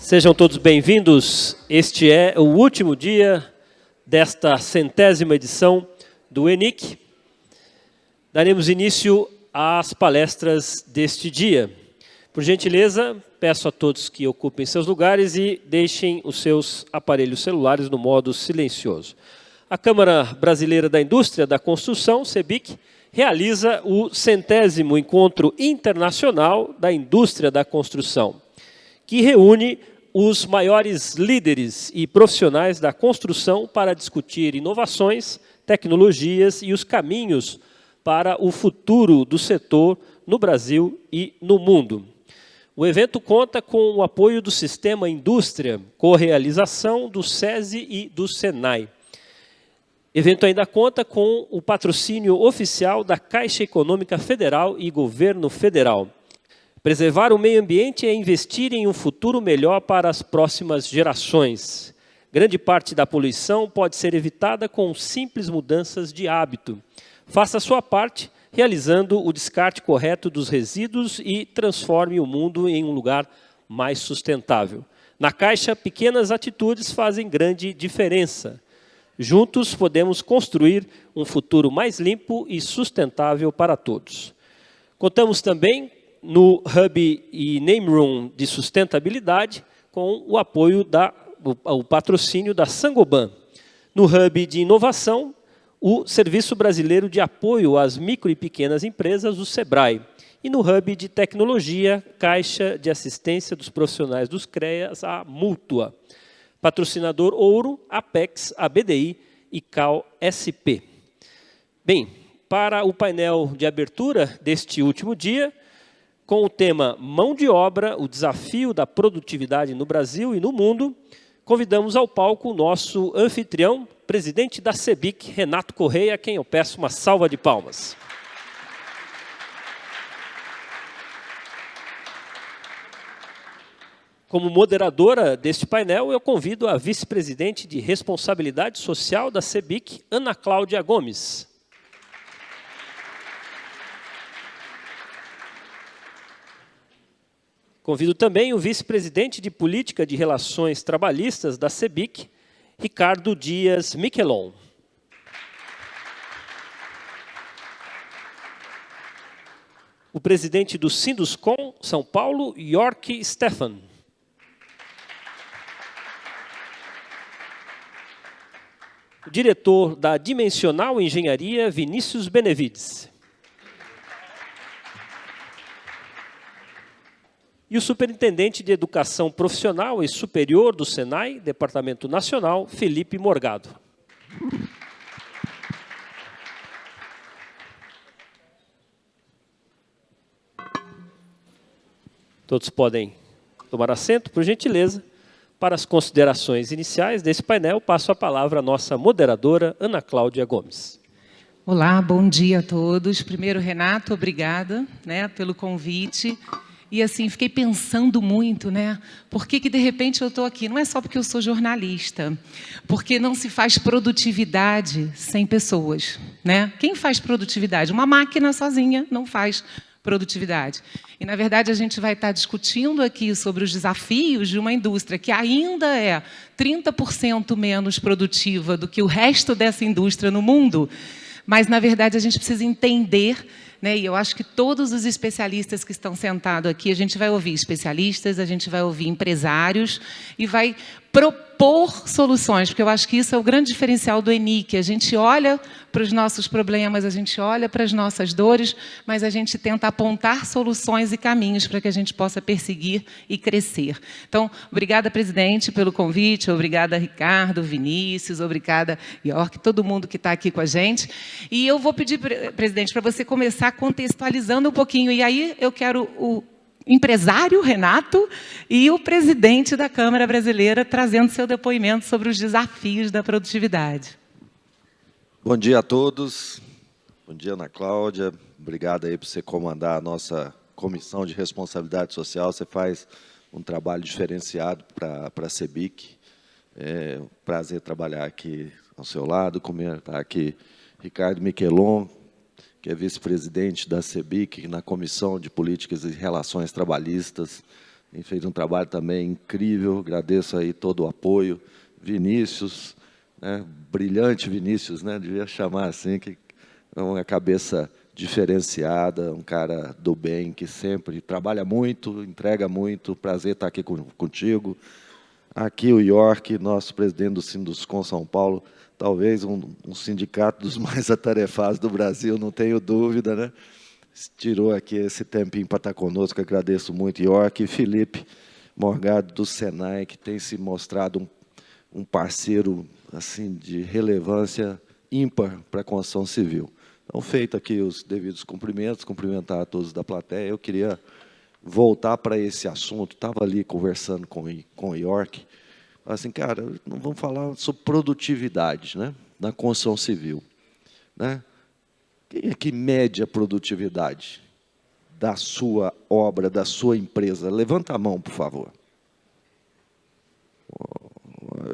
Sejam todos bem-vindos. Este é o último dia desta 100ª edição do ENIC. Daremos início às palestras deste dia. Por gentileza, peço a todos que ocupem seus lugares e deixem os seus aparelhos celulares no modo silencioso. A Câmara Brasileira da Indústria da Construção, CEBIC, realiza o 100º Encontro Internacional da Indústria da Construção, que reúne os maiores líderes e profissionais da construção para discutir inovações, tecnologias e os caminhos para o futuro do setor no Brasil e no mundo. O evento conta com o apoio do Sistema Indústria, co-realização do SESI e do SENAI. O evento ainda conta com o patrocínio oficial da Caixa Econômica Federal e Governo Federal. Preservar o meio ambiente é investir em um futuro melhor para as próximas gerações. Grande parte da poluição pode ser evitada com simples mudanças de hábito. Faça a sua parte, realizando o descarte correto dos resíduos e transforme o mundo em um lugar mais sustentável. Na Caixa, pequenas atitudes fazem grande diferença. Juntos podemos construir um futuro mais limpo e sustentável para todos. Contamos também no Hub e Name Room de sustentabilidade, com o apoio o patrocínio da Sangoban. No Hub de inovação, o Serviço Brasileiro de Apoio às Micro e Pequenas Empresas, o SEBRAE. E no Hub de Tecnologia, Caixa de Assistência dos Profissionais dos CREAS, a Mútua. Patrocinador Ouro, Apex, a BDI e CAL-SP. Bem, para o painel de abertura deste último dia, com o tema Mão de Obra, o desafio da produtividade no Brasil e no mundo, convidamos ao palco o nosso anfitrião, presidente da CEBIC, Renato Correia, a quem eu peço uma salva de palmas. Como moderadora deste painel, eu convido a vice-presidente de Responsabilidade Social da CEBIC, Ana Cláudia Gomes. Convido também o vice-presidente de Política de Relações Trabalhistas da CEBIC, Ricardo Dias Miquelon. O presidente do Sinduscom São Paulo, York Stefan. O diretor da Dimensional Engenharia, Vinícius Benevides. E o superintendente de Educação Profissional e Superior do SENAI, Departamento Nacional, Felipe Morgado. Todos podem tomar assento, por gentileza. Para as considerações iniciais desse painel, passo a palavra à nossa moderadora, Ana Cláudia Gomes. Olá, bom dia a todos. Primeiro, Renato, obrigada, pelo convite. E assim, fiquei pensando muito, por que de repente eu estou aqui? Não é só porque eu sou jornalista, porque não se faz produtividade sem pessoas, Quem faz produtividade? Uma máquina sozinha não faz produtividade. E, na verdade, a gente vai estar discutindo aqui sobre os desafios de uma indústria que ainda é 30% menos produtiva do que o resto dessa indústria no mundo, mas, na verdade, a gente precisa entender, e eu acho que todos os especialistas que estão sentados aqui, a gente vai ouvir especialistas, a gente vai ouvir empresários e vai propor soluções, porque eu acho que isso é o grande diferencial do ENIC. A gente olha para os nossos problemas, a gente olha para as nossas dores, mas a gente tenta apontar soluções e caminhos para que a gente possa perseguir e crescer. Então, obrigada, presidente, pelo convite, obrigada, Ricardo, Vinícius, obrigada, York, todo mundo que está aqui com a gente. E eu vou pedir, presidente, para você começar contextualizando um pouquinho, e aí eu quero o empresário Renato e o presidente da Câmara Brasileira trazendo seu depoimento sobre os desafios da produtividade. Bom dia a todos. Bom dia, Ana Cláudia. Obrigado aí por você comandar a nossa Comissão de Responsabilidade Social. Você faz um trabalho diferenciado para a CEBIC. É um prazer trabalhar aqui ao seu lado. Está aqui Ricardo Miquelon, que é vice-presidente da CEBIC, na Comissão de Políticas e Relações Trabalhistas tem feito um trabalho também incrível, agradeço aí todo o apoio. Vinícius, né, brilhante Vinícius, né, devia chamar assim, que é uma cabeça diferenciada, um cara do bem, que sempre trabalha muito, entrega muito, prazer estar aqui contigo. Aqui o York, nosso presidente do Sinduscom São Paulo, talvez um sindicato dos mais atarefados do Brasil, não tenho dúvida, né? Tirou aqui esse tempinho para estar conosco, agradeço muito, York, e Felipe Morgado, do Senai, que tem se mostrado um parceiro assim, de relevância ímpar para a construção civil. Então, feito aqui os devidos cumprimentos, cumprimentar a todos da plateia, eu queria voltar para esse assunto, estava ali conversando com o York, assim, cara, não vamos falar sobre produtividade, né, na construção civil, né? Quem é que mede a produtividade da sua obra, da sua empresa? Levanta a mão, por favor.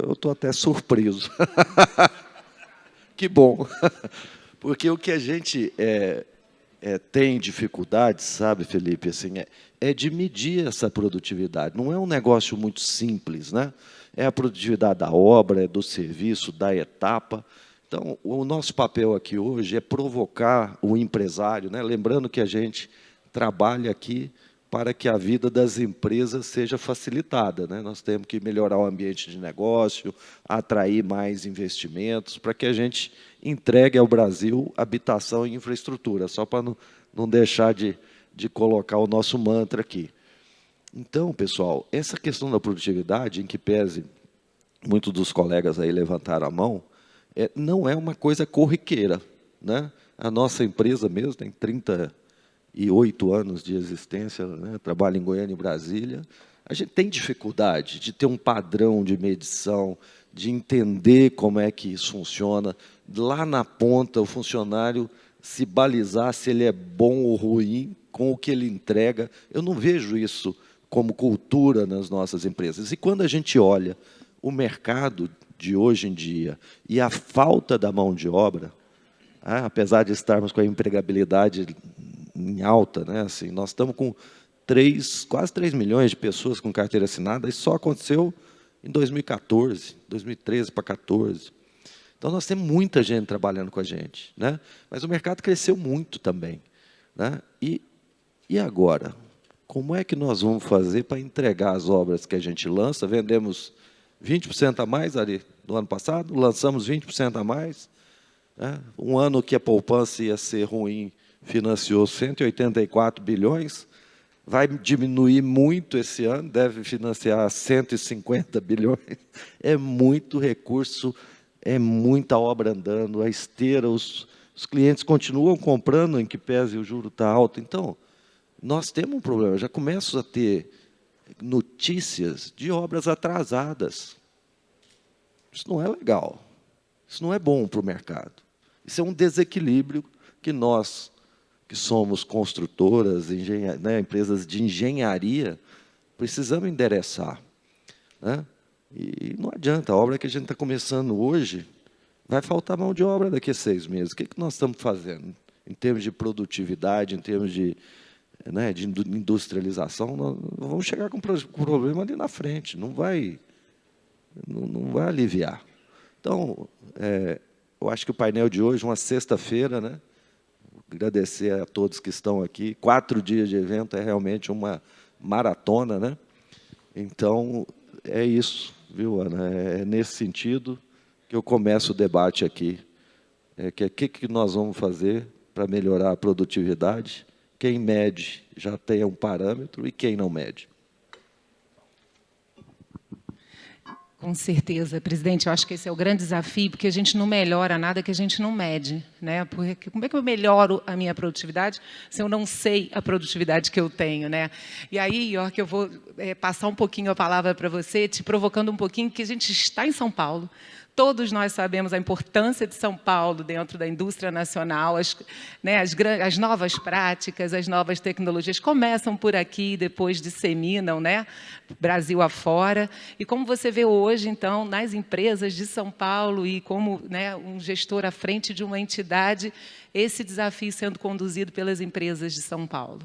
Eu estou até surpreso. Que bom. Porque o que a gente tem dificuldade, sabe, Felipe, assim, é de medir essa produtividade. Não é um negócio muito simples, né? É a produtividade da obra, é do serviço, da etapa. Então, o nosso papel aqui hoje é provocar o empresário, né? Lembrando que a gente trabalha aqui para que a vida das empresas seja facilitada, né? Nós temos que melhorar o ambiente de negócio, atrair mais investimentos, para que a gente entregue ao Brasil habitação e infraestrutura, só para não deixar de colocar o nosso mantra aqui. Então, pessoal, essa questão da produtividade, em que pese muitos dos colegas aí levantaram a mão, não é uma coisa corriqueira, né? A nossa empresa mesmo tem 38 anos de existência, né? Trabalha em Goiânia e Brasília. A gente tem dificuldade de ter um padrão de medição, de entender como é que isso funciona. Lá na ponta, o funcionário se balizar se ele é bom ou ruim com o que ele entrega. Eu não vejo isso como cultura nas nossas empresas. E quando a gente olha o mercado de hoje em dia e a falta da mão de obra, apesar de estarmos com a empregabilidade em alta, né, assim, nós estamos com quase 3 milhões de pessoas com carteira assinada, isso só aconteceu em 2014, 2013 para 2014. Então, nós temos muita gente trabalhando com a gente, né? Mas o mercado cresceu muito também, né? E agora? Como é que nós vamos fazer para entregar as obras que a gente lança? Vendemos 20% a mais ali no ano passado, lançamos 20% a mais, né? Um ano que a poupança ia ser ruim, financiou 184 bilhões, vai diminuir muito esse ano, deve financiar 150 bilhões. É muito recurso, é muita obra andando, a esteira, os clientes continuam comprando, em que pese o juro está alto. Então, nós temos um problema, já começo a ter notícias de obras atrasadas. Isso não é legal, isso não é bom para o mercado. Isso é um desequilíbrio que nós, que somos construtoras, né, empresas de engenharia, precisamos endereçar, né? E não adianta, a obra que a gente está começando hoje, vai faltar mão de obra daqui a 6 meses. O que nós estamos fazendo em termos de produtividade, em termos de industrialização? Nós vamos chegar com problema ali na frente, não vai aliviar. Então, eu acho que o painel de hoje, uma sexta-feira, né? Agradecer a todos que estão aqui. 4 dias de evento é realmente uma maratona, né? Então, é isso, viu, Ana? É nesse sentido que eu começo o debate aqui. Que nós vamos fazer para melhorar a produtividade? Quem mede já tem um parâmetro e quem não mede? Com certeza, presidente, eu acho que esse é o grande desafio, porque a gente não melhora nada que a gente não mede, né? Porque como é que eu melhoro a minha produtividade se eu não sei a produtividade que eu tenho, né? E aí, York, eu vou passar um pouquinho a palavra para você, te provocando um pouquinho, que a gente está em São Paulo. Todos nós sabemos a importância de São Paulo dentro da indústria nacional, as novas práticas, as novas tecnologias começam por aqui, depois disseminam, né, Brasil afora. E como você vê hoje, então, nas empresas de São Paulo e como, né, um gestor à frente de uma entidade, esse desafio sendo conduzido pelas empresas de São Paulo?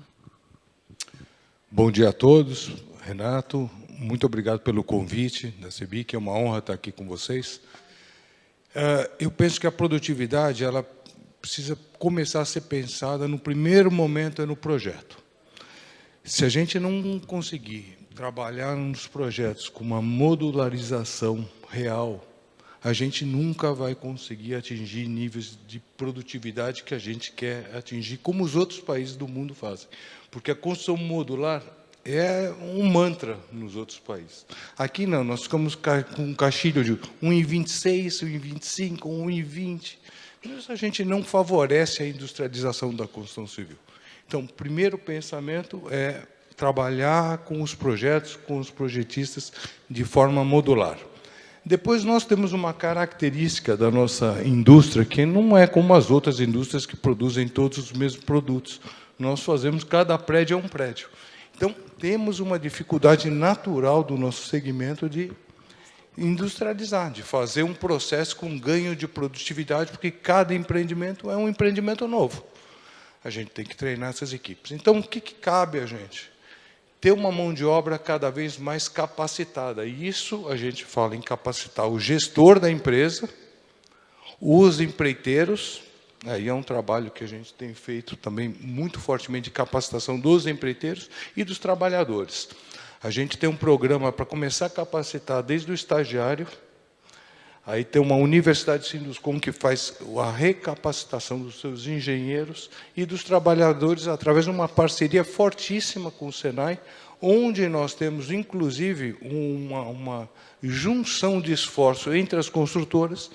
Bom dia a todos. Renato, muito obrigado pelo convite da CEBIC, é uma honra estar aqui com vocês. Eu penso que a produtividade ela precisa começar a ser pensada no primeiro momento no projeto. Se a gente não conseguir trabalhar nos projetos com uma modularização real, a gente nunca vai conseguir atingir níveis de produtividade que a gente quer atingir, como os outros países do mundo fazem. Porque a construção modular é um mantra nos outros países. Aqui não, nós ficamos com um caixilho de 1,26, 1,25, 1,20. Isso a gente não favorece a industrialização da construção civil. Então, o primeiro pensamento é trabalhar com os projetos, com os projetistas, de forma modular. Depois, nós temos uma característica da nossa indústria, que não é como as outras indústrias que produzem todos os mesmos produtos. Nós fazemos, cada prédio é um prédio. Então, temos uma dificuldade natural do nosso segmento de industrializar, de fazer um processo com ganho de produtividade, porque cada empreendimento é um empreendimento novo. A gente tem que treinar essas equipes. Então, o que cabe a gente? Ter uma mão de obra cada vez mais capacitada. E isso a gente fala em capacitar o gestor da empresa, os empreiteiros. Aí é um trabalho que a gente tem feito também muito fortemente de capacitação dos empreiteiros e dos trabalhadores. A gente tem um programa para começar a capacitar desde o estagiário. Aí tem uma Universidade Sinduscom que faz a recapacitação dos seus engenheiros e dos trabalhadores através de uma parceria fortíssima com o Senai, onde nós temos, inclusive, uma junção de esforço entre as construtoras.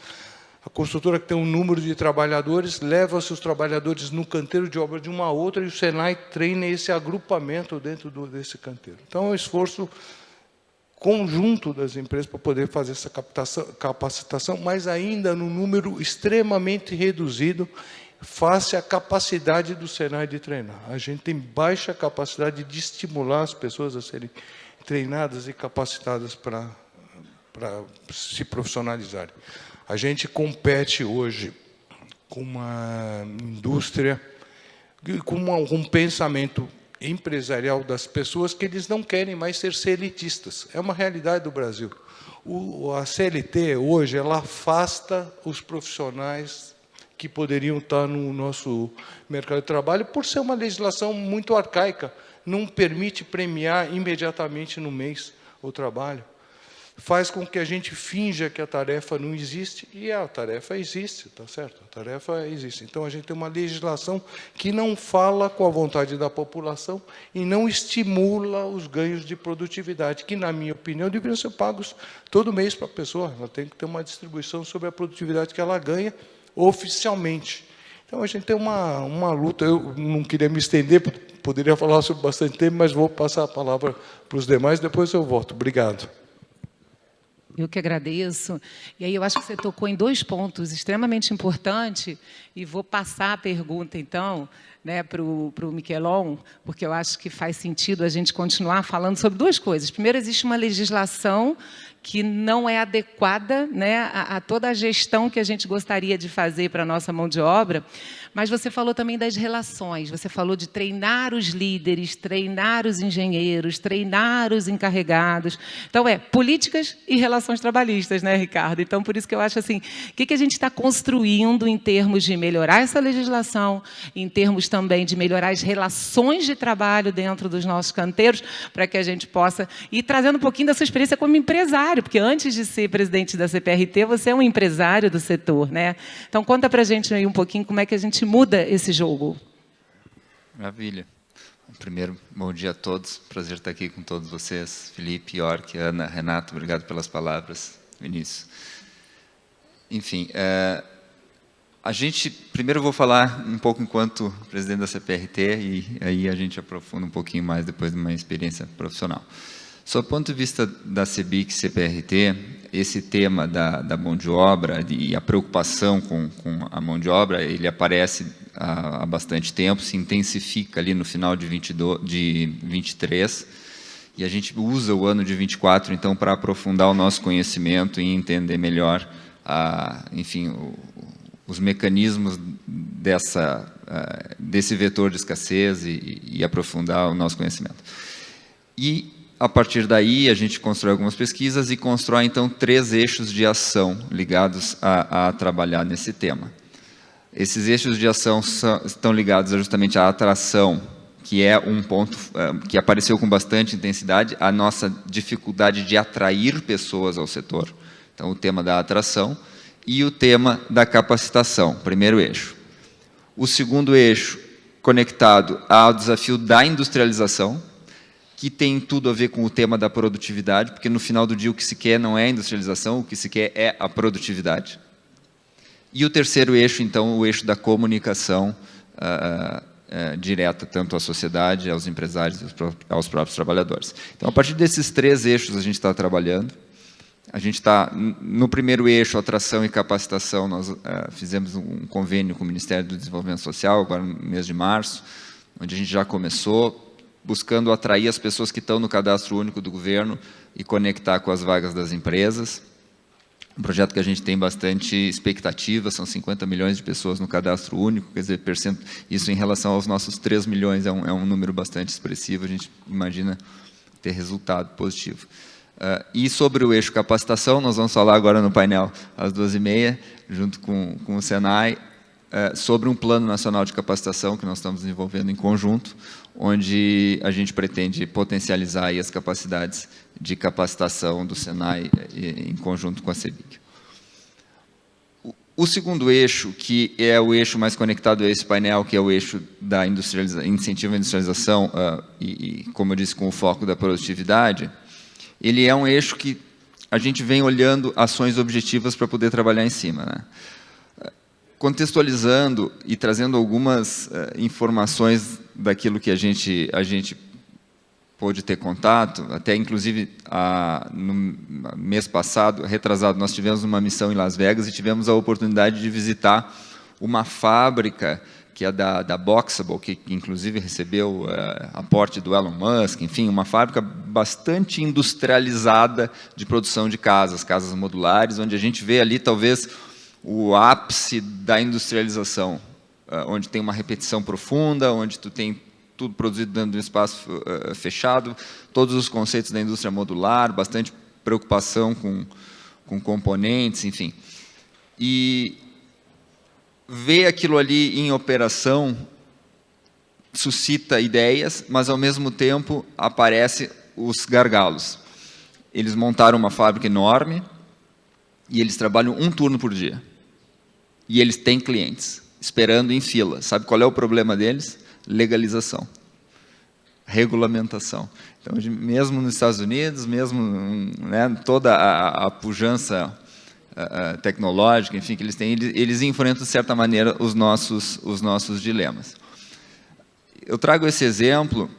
A construtora que tem um número de trabalhadores leva seus trabalhadores no canteiro de obra de uma a outra e o Senai treina esse agrupamento dentro desse canteiro. Então, é um esforço conjunto das empresas para poder fazer essa capacitação, mas ainda num número extremamente reduzido face à capacidade do Senai de treinar. A gente tem baixa capacidade de estimular as pessoas a serem treinadas e capacitadas para se profissionalizarem. A gente compete hoje com uma indústria, com um pensamento empresarial das pessoas que eles não querem mais ser CLTistas. É uma realidade do Brasil. A CLT, hoje, ela afasta os profissionais que poderiam estar no nosso mercado de trabalho por ser uma legislação muito arcaica, não permite premiar imediatamente no mês o trabalho. Faz com que a gente finja que a tarefa não existe, e a tarefa existe, tá certo? A tarefa existe. Então, a gente tem uma legislação que não fala com a vontade da população e não estimula os ganhos de produtividade, que, na minha opinião, deveriam ser pagos todo mês para a pessoa. Ela tem que ter uma distribuição sobre a produtividade que ela ganha oficialmente. Então, a gente tem uma luta. Eu não queria me estender, poderia falar sobre bastante tempo, mas vou passar a palavra para os demais, depois eu volto. Obrigado. Eu que agradeço. E aí eu acho que você tocou em dois pontos extremamente importantes, e vou passar a pergunta, então, né, para o Miquelon, porque eu acho que faz sentido a gente continuar falando sobre duas coisas. Primeiro, existe uma legislação que não é adequada, né, a toda a gestão que a gente gostaria de fazer para a nossa mão de obra, mas você falou também das relações, você falou de treinar os líderes, treinar os engenheiros, treinar os encarregados. Então, políticas e relações trabalhistas, né, Ricardo? Então, por isso que eu acho assim, o que a gente está construindo em termos de melhorar essa legislação, em termos também de melhorar as relações de trabalho dentro dos nossos canteiros, para que a gente possa ir trazendo um pouquinho da sua experiência como empresário, porque antes de ser presidente da CPRT, você é um empresário do setor, né? Então, conta para a gente aí um pouquinho como é que a gente muda esse jogo. Maravilha. Primeiro, bom dia a todos. Prazer estar aqui com todos vocês. Felipe, York, Ana, Renato, obrigado pelas palavras. Vinícius. Enfim, primeiro eu vou falar um pouco enquanto presidente da CPRT e aí a gente aprofunda um pouquinho mais depois de uma experiência profissional. Sob o ponto de vista da CEBIC e CPRT, esse tema da mão de obra e a preocupação com a mão de obra, ele aparece há bastante tempo, se intensifica ali no final de 23, e a gente usa o ano de 24, então, para aprofundar o nosso conhecimento e entender melhor, enfim, os mecanismos desse vetor de escassez e aprofundar o nosso conhecimento. E, a partir daí, a gente constrói algumas pesquisas e constrói, então, 3 eixos de ação ligados a trabalhar nesse tema. Esses eixos de ação estão ligados justamente à atração, que é um ponto que apareceu com bastante intensidade, a nossa dificuldade de atrair pessoas ao setor. Então, o tema da atração e o tema da capacitação, primeiro eixo. O segundo eixo, conectado ao desafio da industrialização, que tem tudo a ver com o tema da produtividade, porque no final do dia o que se quer não é a industrialização, o que se quer é a produtividade. E o terceiro eixo, então, o eixo da comunicação direta, tanto à sociedade, aos empresários, aos próprios trabalhadores. Então, a partir desses 3 eixos a gente está trabalhando. A gente está, no primeiro eixo, atração e capacitação, nós fizemos um convênio com o Ministério do Desenvolvimento Social, agora no mês de março, onde a gente já começou, buscando atrair as pessoas que estão no cadastro único do governo e conectar com as vagas das empresas. Um projeto que a gente tem bastante expectativa, são 50 milhões de pessoas no cadastro único, quer dizer, isso em relação aos nossos 3 milhões é um número bastante expressivo, a gente imagina ter resultado positivo. E sobre o eixo capacitação, nós vamos falar agora no painel às 2h30, junto com o Senai, sobre um plano nacional de capacitação que nós estamos desenvolvendo em conjunto, onde a gente pretende potencializar aí as capacidades de capacitação do Senai em conjunto com a CEBIC. O segundo eixo, que é o eixo mais conectado a esse painel, que é o eixo da incentivo à industrialização e, como eu disse, com o foco da produtividade, ele é um eixo que a gente vem olhando ações objetivas para poder trabalhar em cima, né? Contextualizando e trazendo algumas informações daquilo que a gente pôde ter contato, até inclusive no mês passado, retrasado, nós tivemos uma missão em Las Vegas e tivemos a oportunidade de visitar uma fábrica que é da Boxable, que inclusive recebeu aporte do Elon Musk, enfim, uma fábrica bastante industrializada de produção de casas modulares, onde a gente vê ali talvez o ápice da industrialização, onde tem uma repetição profunda, onde tu tem tudo produzido dentro de um espaço fechado, todos os conceitos da indústria modular, bastante preocupação com componentes, enfim. E ver aquilo ali em operação suscita ideias, mas, ao mesmo tempo, aparecem os gargalos. Eles montaram uma fábrica enorme e eles trabalham um turno por dia. E eles têm clientes, esperando em fila. Sabe qual é o problema deles? Legalização, regulamentação. Então, mesmo nos Estados Unidos, mesmo toda a pujança tecnológica, enfim, que eles têm, eles enfrentam, de certa maneira, os nossos dilemas. Eu trago esse exemplo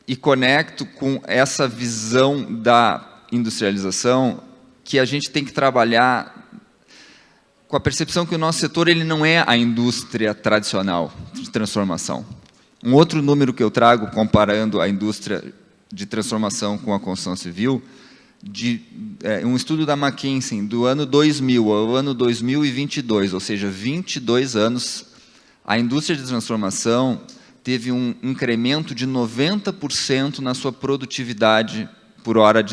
e conecto com essa visão da industrialização que a gente tem que trabalhar com a percepção que o nosso setor ele não é a indústria tradicional de transformação. Um outro número que eu trago, comparando a indústria de transformação com a construção civil, um estudo da McKinsey, do ano 2000 ao ano 2022, ou seja, 22 anos, a indústria de transformação teve um incremento de 90% na sua produtividade por hora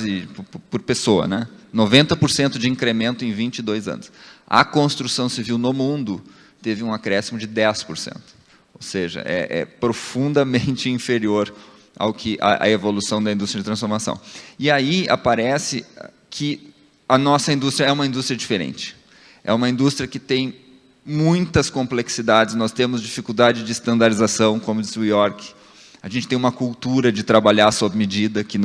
por pessoa, né? 90% de incremento em 22 anos. A construção civil no mundo teve um acréscimo de 10%. Ou seja, é profundamente inferior ao que a evolução da indústria de transformação. E aí aparece que a nossa indústria é uma indústria diferente. É uma indústria que tem muitas complexidades, nós temos dificuldade de estandarização, como disse o York. A gente tem uma cultura de trabalhar sob medida que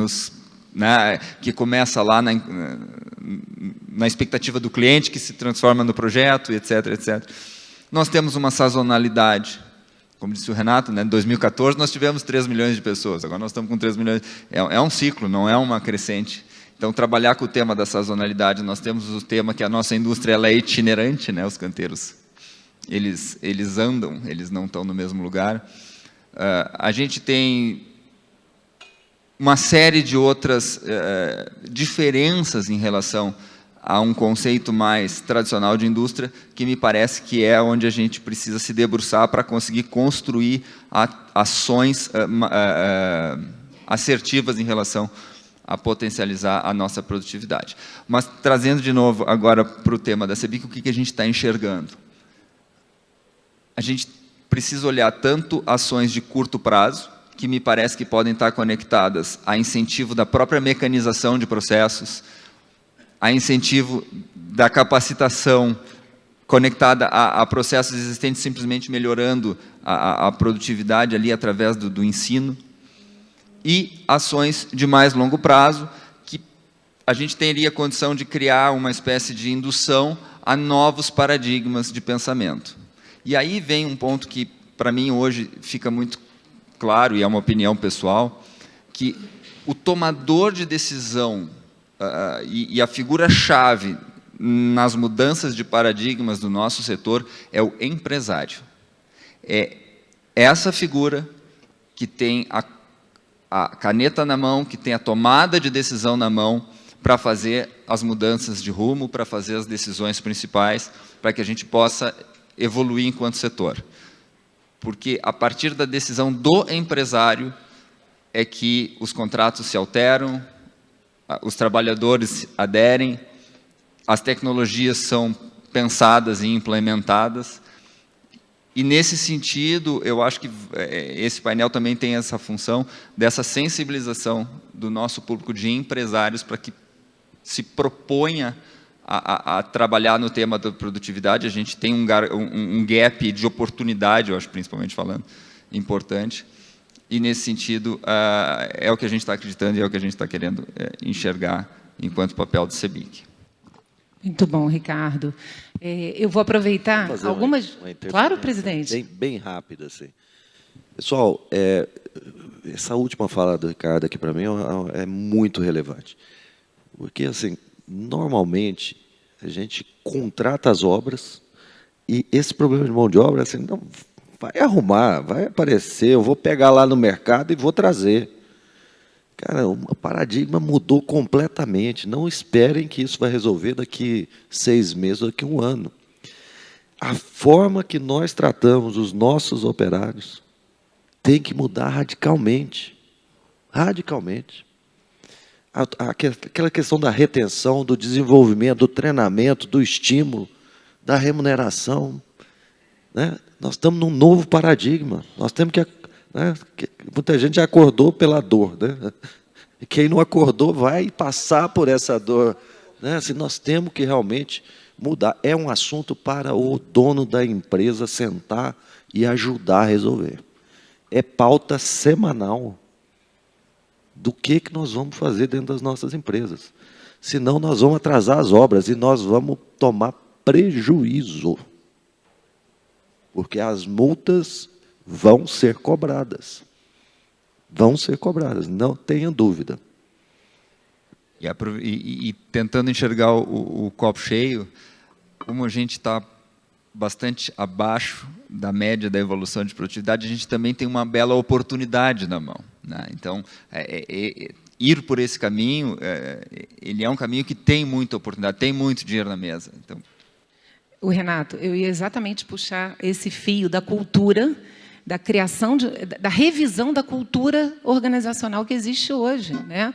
começa lá na expectativa do cliente, que se transforma no projeto, etc, etc. Nós temos uma sazonalidade, como disse o Renato, em 2014 nós tivemos 3 milhões de pessoas, agora nós estamos com 3 milhões. É um ciclo, não é uma crescente. Então, trabalhar com o tema da sazonalidade, nós temos o tema que a nossa indústria ela é itinerante, os canteiros, eles andam, eles não estão no mesmo lugar. A gente tem uma série de outras diferenças em relação a um conceito mais tradicional de indústria, que me parece que é onde a gente precisa se debruçar para conseguir construir ações assertivas em relação a potencializar a nossa produtividade. Mas, trazendo de novo agora para o tema da CEBIC, o que a gente está enxergando? A gente precisa olhar tanto ações de curto prazo, que me parece que podem estar conectadas a incentivo da própria mecanização de processos, a incentivo da capacitação conectada a processos existentes, simplesmente melhorando a produtividade ali através do ensino, e ações de mais longo prazo, que a gente teria condição de criar uma espécie de indução a novos paradigmas de pensamento. E aí vem um ponto que, para mim, hoje fica muito claro, e é uma opinião pessoal, que o tomador de decisão e a figura-chave nas mudanças de paradigmas do nosso setor é o empresário. É essa figura que tem a caneta na mão, que tem a tomada de decisão na mão para fazer as mudanças de rumo, para fazer as decisões principais, para que a gente possa evoluir enquanto setor. Porque, a partir da decisão do empresário, é que os contratos se alteram, os trabalhadores aderem, as tecnologias são pensadas e implementadas. E, nesse sentido, eu acho que esse painel também tem essa função dessa sensibilização do nosso público de empresários para que se proponha a trabalhar no tema da produtividade. A gente tem um gap de oportunidade, eu acho, principalmente falando, importante. E, nesse sentido, é o que a gente está acreditando e é o que a gente está querendo enxergar enquanto papel do CEBIC. Muito bom, Ricardo. Eu vou aproveitar algumas... Claro, presidente. Bem rápido, assim. Pessoal, essa última fala do Ricardo aqui, para mim, é muito relevante. Porque, assim, normalmente, a gente contrata as obras e esse problema de mão de obra, assim, não vai arrumar, vai aparecer, eu vou pegar lá no mercado e vou trazer. Cara, o paradigma mudou completamente. Não esperem que isso vai resolver daqui 6 meses ou daqui 1 ano. A forma que nós tratamos os nossos operários tem que mudar radicalmente. Radicalmente. Aquela questão da retenção, do desenvolvimento, do treinamento, do estímulo, da remuneração. Né? Nós estamos num novo paradigma. Nós temos que... Né? Muita gente já acordou pela dor, né? E quem não acordou vai passar por essa dor, né? Assim, nós temos que realmente mudar. É um assunto para o dono da empresa sentar e ajudar a resolver. É pauta semanal do que nós vamos fazer dentro das nossas empresas. Senão nós vamos atrasar as obras e nós vamos tomar prejuízo. Porque as multas vão ser cobradas. Vão ser cobradas, não tenha dúvida. E tentando enxergar o copo cheio, como a gente está bastante abaixo da média da evolução de produtividade, a gente também tem uma bela oportunidade na mão. Né? Então, ir por esse caminho, ele é um caminho que tem muita oportunidade, tem muito dinheiro na mesa. Então... O Renato, eu ia exatamente puxar esse fio da cultura, da criação, da revisão da cultura organizacional que existe hoje, né?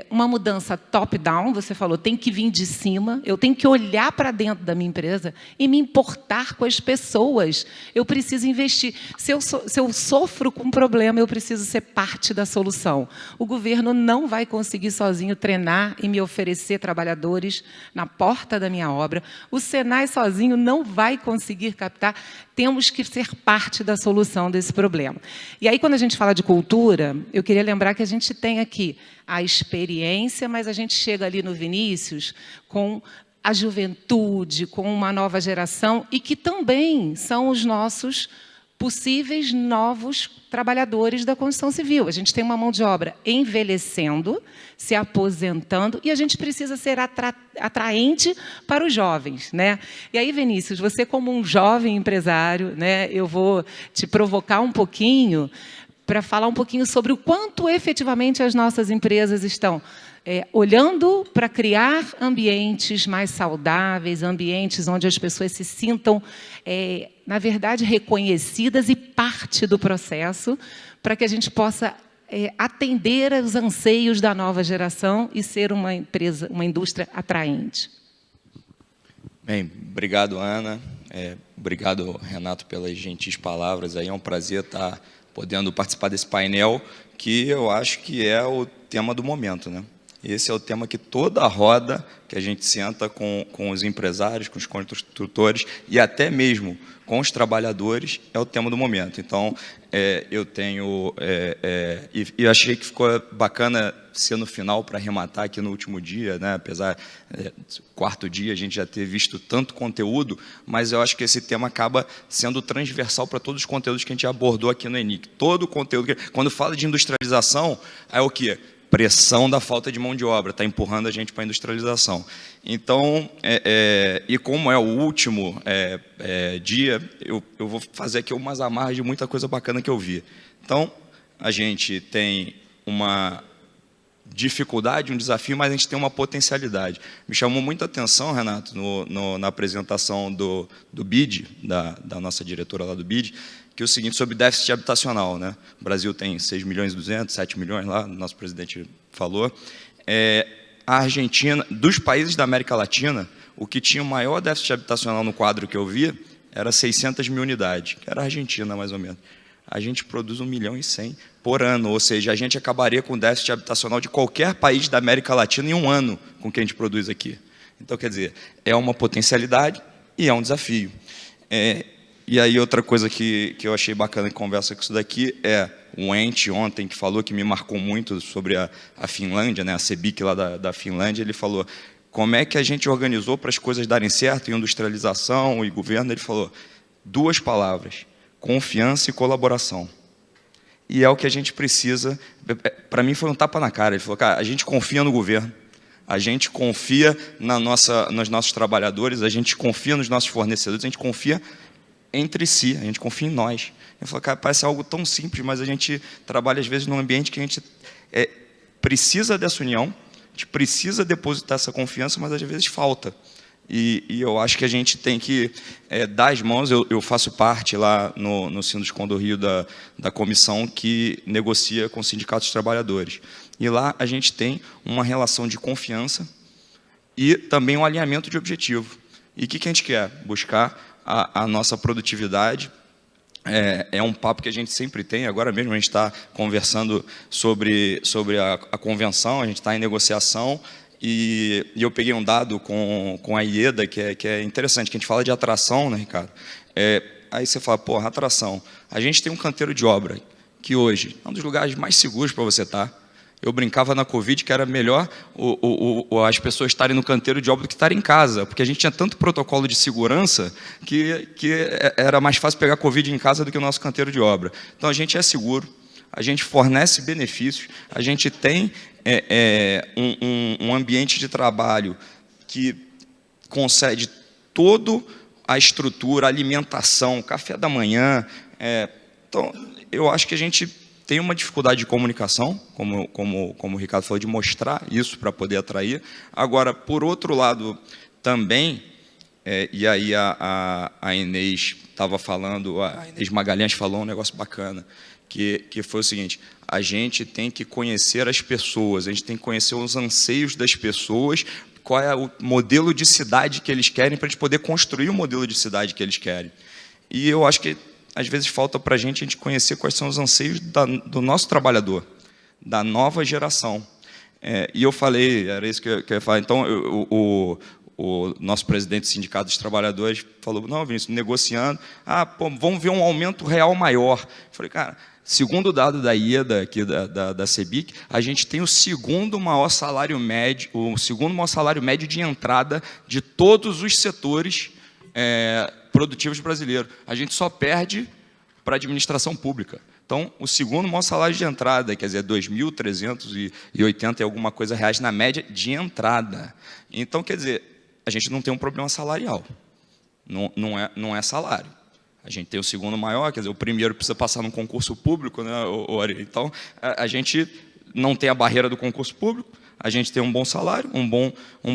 Uma mudança top-down, você falou, tem que vir de cima, eu tenho que olhar para dentro da minha empresa e me importar com as pessoas. Eu preciso investir. Se eu sofro com um problema, eu preciso ser parte da solução. O governo não vai conseguir sozinho treinar e me oferecer trabalhadores na porta da minha obra. O Senai sozinho não vai conseguir captar. Temos que ser parte da solução desse problema. E aí, quando a gente fala de cultura, eu queria lembrar que a gente tem aqui a experiência, mas a gente chega ali no Vinícius com a juventude, com uma nova geração, e que também são os nossos possíveis novos trabalhadores da construção civil. A gente tem uma mão de obra envelhecendo, se aposentando, e a gente precisa ser atraente para os jovens, né? E aí, Vinícius, você como um jovem empresário, né, eu vou te provocar um pouquinho para falar um pouquinho sobre o quanto efetivamente as nossas empresas estão olhando para criar ambientes mais saudáveis, ambientes onde as pessoas se sintam, na verdade, reconhecidas e parte do processo, para que a gente possa atender aos anseios da nova geração e ser uma empresa, uma indústria atraente? Bem, obrigado, Ana. Obrigado, Renato, pelas gentis palavras. Aí é um prazer estar podendo participar desse painel, que eu acho que é o tema do momento, né? Esse é o tema que toda a roda que a gente senta com os empresários, com os construtores e até mesmo com os trabalhadores, é o tema do momento. Então, eu tenho... e achei que ficou bacana ser no final para arrematar aqui no último dia, né? Apesar do quarto dia a gente já ter visto tanto conteúdo, mas eu acho que esse tema acaba sendo transversal para todos os conteúdos que a gente abordou aqui no ENIC. Todo o conteúdo... Quando fala de industrialização, é o quê? Pressão da falta de mão de obra, está empurrando a gente para a industrialização. Então, e como é o último dia, eu vou fazer aqui umas amarras de muita coisa bacana que eu vi. Então, a gente tem uma dificuldade, um desafio, mas a gente tem uma potencialidade. Me chamou muita atenção, Renato, na apresentação do BID, da nossa diretora lá do BID, que é o seguinte, sobre déficit habitacional, né? O Brasil tem 6 milhões e 200, 7 milhões lá, o nosso presidente falou. A Argentina, dos países da América Latina, o que tinha o maior déficit habitacional no quadro que eu vi era 600 mil unidades, que era a Argentina, mais ou menos. A gente produz 1 milhão e 100 por ano, ou seja, a gente acabaria com o déficit habitacional de qualquer país da América Latina em um ano com o que a gente produz aqui. Então, quer dizer, é uma potencialidade e é um desafio. E aí outra coisa que eu achei bacana que conversa com isso daqui é um ente ontem que falou, que me marcou muito sobre a Finlândia, né, a CEBIC lá da Finlândia, ele falou como é que a gente organizou para as coisas darem certo em industrialização e governo. Ele falou 2 palavras, confiança e colaboração. E é o que a gente precisa. Para mim foi um tapa na cara. Ele falou, cara, a gente confia no governo, a gente confia nos nossos trabalhadores, a gente confia nos nossos fornecedores, a gente confia entre si, a gente confia em nós. Ele falou, cara, parece algo tão simples, mas a gente trabalha às vezes num ambiente que a gente precisa dessa união, a gente precisa depositar essa confiança, mas às vezes falta. E eu acho que a gente tem que dar as mãos. Eu faço parte lá no Sinduscon do Rio da comissão que negocia com os sindicatos de trabalhadores. E lá a gente tem uma relação de confiança e também um alinhamento de objetivo. E o que a gente quer? Buscar a nossa produtividade. É um papo que a gente sempre tem. Agora mesmo a gente está conversando sobre a convenção, a gente está em negociação, e eu peguei um dado com a IEDA que é interessante, que a gente fala de atração, né, Ricardo? Aí você fala, porra, atração. A gente tem um canteiro de obra, que hoje é um dos lugares mais seguros para você estar. Eu brincava na Covid que era melhor as pessoas estarem no canteiro de obra do que estarem em casa, porque a gente tinha tanto protocolo de segurança que era mais fácil pegar Covid em casa do que o nosso canteiro de obra. Então, a gente é seguro, a gente fornece benefícios, a gente tem um ambiente de trabalho que concede toda a estrutura, alimentação, café da manhã. Então, eu acho que a gente tem uma dificuldade de comunicação, como o Ricardo falou, de mostrar isso para poder atrair. Agora, por outro lado, também, e aí a Inês estava falando, a Inês Magalhães falou um negócio bacana, que foi o seguinte, a gente tem que conhecer as pessoas, a gente tem que conhecer os anseios das pessoas, qual é o modelo de cidade que eles querem, para a gente poder construir o modelo de cidade que eles querem. E eu acho que às vezes falta para a gente conhecer quais são os anseios do nosso trabalhador, da nova geração. E eu falei, era isso que eu ia falar, então o nosso presidente do Sindicato dos Trabalhadores falou, não, Vinícius, negociando, vamos ver um aumento real maior. Eu falei, cara, segundo o dado da IEDA, aqui da CEBIC, a gente tem o segundo maior salário médio de entrada de todos os setores produtivos brasileiros. A gente só perde para a administração pública. Então, o segundo maior salário de entrada, quer dizer, 2.380 e alguma coisa reais na média de entrada. Então, quer dizer, a gente não tem um problema salarial. Não é salário. A gente tem o segundo maior, quer dizer, o primeiro precisa passar num concurso público, né, então, a gente não tem a barreira do concurso público, a gente tem um bom salário, um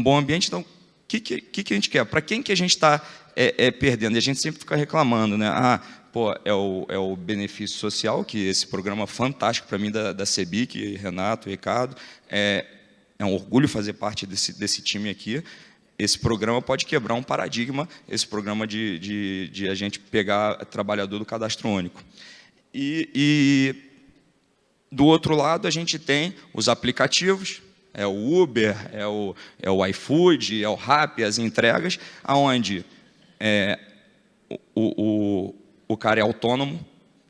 bom ambiente. Então, o que a gente quer? Para quem que a gente está perdendo? E a gente sempre fica reclamando, né? pô, é o benefício social, que esse programa fantástico para mim da CEBIC, Renato, Ricardo, é um orgulho fazer parte desse time aqui. Esse programa pode quebrar um paradigma, esse programa de a gente pegar trabalhador do cadastro único. E do outro lado, a gente tem os aplicativos, é o Uber, é o iFood, é o Rappi, as entregas, onde o cara é autônomo,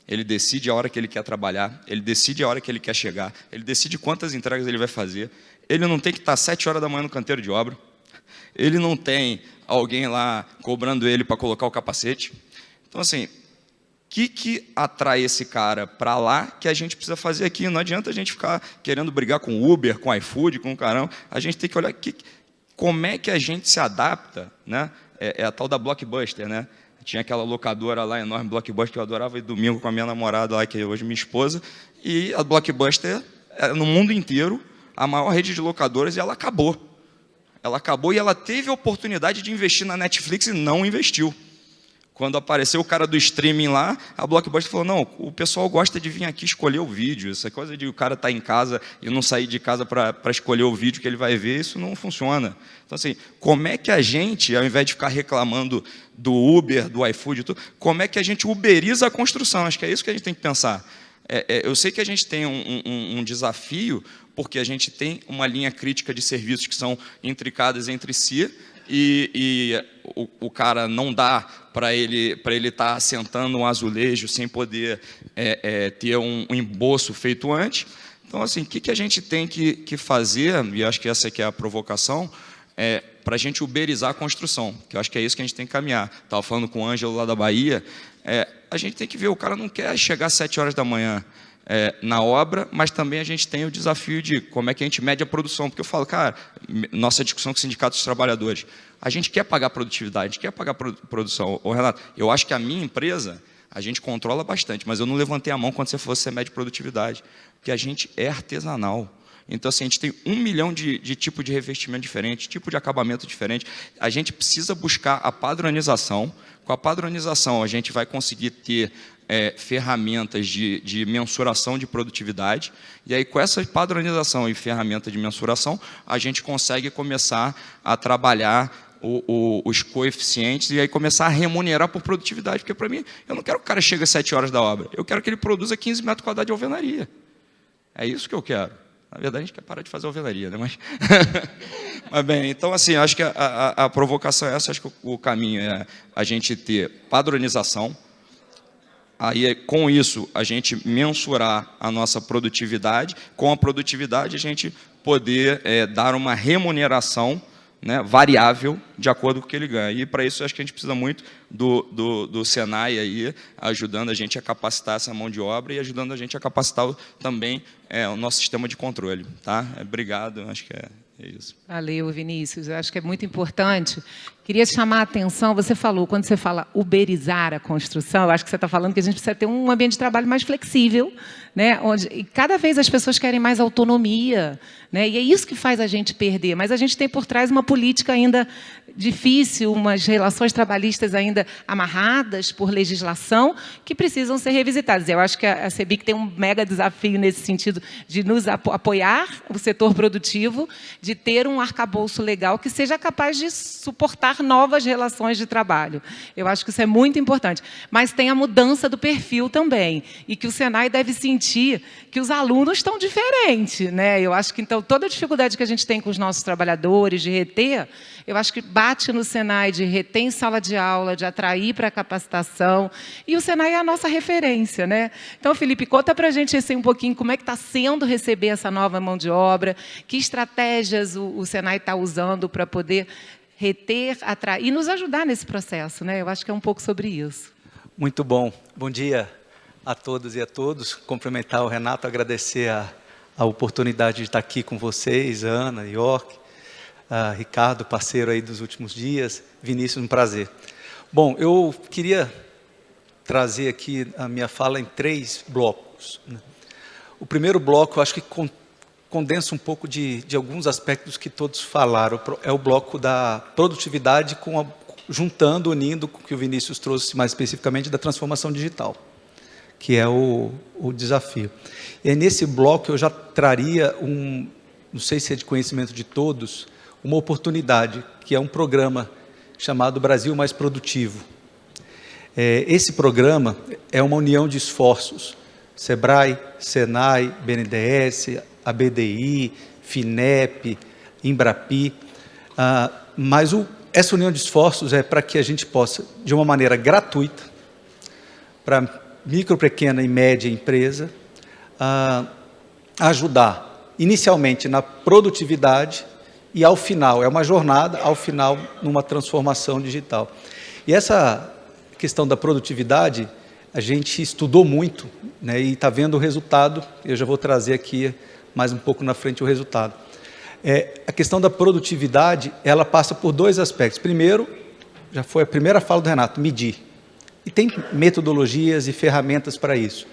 ele decide a hora que ele quer trabalhar, ele decide a hora que ele quer chegar, ele decide quantas entregas ele vai fazer, ele não tem que estar 7 horas da manhã no canteiro de obra, ele não tem alguém lá cobrando ele para colocar o capacete. Então, assim, o que atrai esse cara para lá que a gente precisa fazer aqui? Não adianta a gente ficar querendo brigar com o Uber, com o iFood, com o caramba. A gente tem que olhar como é que a gente se adapta, né? É a tal da Blockbuster, né? Tinha aquela locadora lá, enorme, Blockbuster, que eu adorava ir domingo com a minha namorada lá, que é hoje minha esposa, e a Blockbuster, no mundo inteiro, a maior rede de locadoras, e ela acabou. Ela acabou e ela teve a oportunidade de investir na Netflix e não investiu. Quando apareceu o cara do streaming lá, a Blockbuster falou, não, o pessoal gosta de vir aqui escolher o vídeo, essa coisa de o cara estar em casa e não sair de casa para escolher o vídeo que ele vai ver, isso não funciona. Então, assim, como é que a gente, ao invés de ficar reclamando do Uber, do iFood, como é que a gente uberiza a construção? Acho que é isso que a gente tem que pensar. Eu sei que a gente tem um desafio, porque a gente tem uma linha crítica de serviços que são intricadas entre si, e o cara não dá para ele estar assentando um azulejo sem poder ter um emboço feito antes. Então, assim, o que a gente tem que fazer, e acho que essa aqui é a provocação, para a gente uberizar a construção, que eu acho que é isso que a gente tem que caminhar. Estava falando com o Ângelo lá da Bahia, a gente tem que ver, o cara não quer chegar às 7 horas da manhã na obra, mas também a gente tem o desafio de como é que a gente mede a produção, porque eu falo, cara, nossa discussão com o Sindicato dos Trabalhadores, a gente quer pagar produtividade, a gente quer pagar produção. Ô, Renato, eu acho que a minha empresa, a gente controla bastante, mas eu não levantei a mão quando você falou que você mede produtividade, porque a gente é artesanal. Então, assim, a gente tem 1 milhão de tipo de revestimento diferente, tipo de acabamento diferente. A gente precisa buscar a padronização. Com a padronização, a gente vai conseguir ter ferramentas de mensuração de produtividade. E aí, com essa padronização e ferramenta de mensuração, a gente consegue começar a trabalhar os coeficientes e aí começar a remunerar por produtividade. Porque, para mim, eu não quero que o cara chegue às 7 horas da obra. Eu quero que ele produza 15 metros quadrados de alvenaria. É isso que eu quero. Na verdade, a gente quer parar de fazer alvenaria, né? Mas bem, então, assim, acho que a provocação é essa, acho que o caminho é a gente ter padronização, aí, com isso, a gente mensurar a nossa produtividade, com a produtividade, a gente poder dar uma remuneração, né, variável de acordo com o que ele ganha. E, para isso, acho que a gente precisa muito do Senai aí, ajudando a gente a capacitar essa mão de obra e ajudando a gente a capacitar também o nosso sistema de controle. Tá? Obrigado, acho que é isso. Valeu, Vinícius. Eu acho que é muito importante. Queria chamar a atenção, você falou, quando você fala uberizar a construção, eu acho que você está falando que a gente precisa ter um ambiente de trabalho mais flexível, né? Onde cada vez as pessoas querem mais autonomia, né? E é isso que faz a gente perder. Mas a gente tem por trás uma política ainda difícil, umas relações trabalhistas ainda amarradas por legislação que precisam ser revisitadas. Eu acho que a CEBIC tem um mega desafio nesse sentido de nos apoiar o setor produtivo, de ter um arcabouço legal que seja capaz de suportar novas relações de trabalho. Eu acho que isso é muito importante. Mas tem a mudança do perfil também, e que o Senai deve sentir que os alunos estão diferentes, né? Eu acho que, então, toda a dificuldade que a gente tem com os nossos trabalhadores de reter, eu acho que bate no Senai de reter em sala de aula, de atrair para a capacitação, e o Senai é a nossa referência, né? Então, Felipe, conta para a gente assim, um pouquinho como é que está sendo receber essa nova mão de obra, que estratégias o Senai está usando para poder reter, atrair e nos ajudar nesse processo, né? Eu acho que é um pouco sobre isso. Muito bom. Bom dia a todas e a todos. Cumprimentar o Renato, agradecer a oportunidade de estar aqui com vocês, Ana, York, Ricardo, parceiro aí dos últimos dias, Vinícius, um prazer. Bom, eu queria trazer aqui a minha fala em 3 blocos, né? O primeiro bloco, eu acho que condensa um pouco de alguns aspectos que todos falaram. É o bloco da produtividade com juntando, unindo com o que o Vinícius trouxe mais especificamente da transformação digital, que é o desafio. E aí, nesse bloco eu já traria não sei se é de conhecimento de todos, uma oportunidade, que é um programa chamado Brasil Mais Produtivo. Esse programa é uma união de esforços, SEBRAE, SENAI, BNDES, ABDI, FINEP, Embrapi, mas essa união de esforços é para que a gente possa, de uma maneira gratuita, para micro, pequena e média empresa, ajudar inicialmente na produtividade e ao final, é uma jornada, ao final, numa transformação digital. E essa questão da produtividade, a gente estudou muito, né, e está vendo o resultado, eu já vou trazer aqui mais um pouco na frente o resultado. A questão da produtividade, ela passa por dois aspectos. Primeiro, já foi a primeira fala do Renato, medir. E tem metodologias e ferramentas para isso.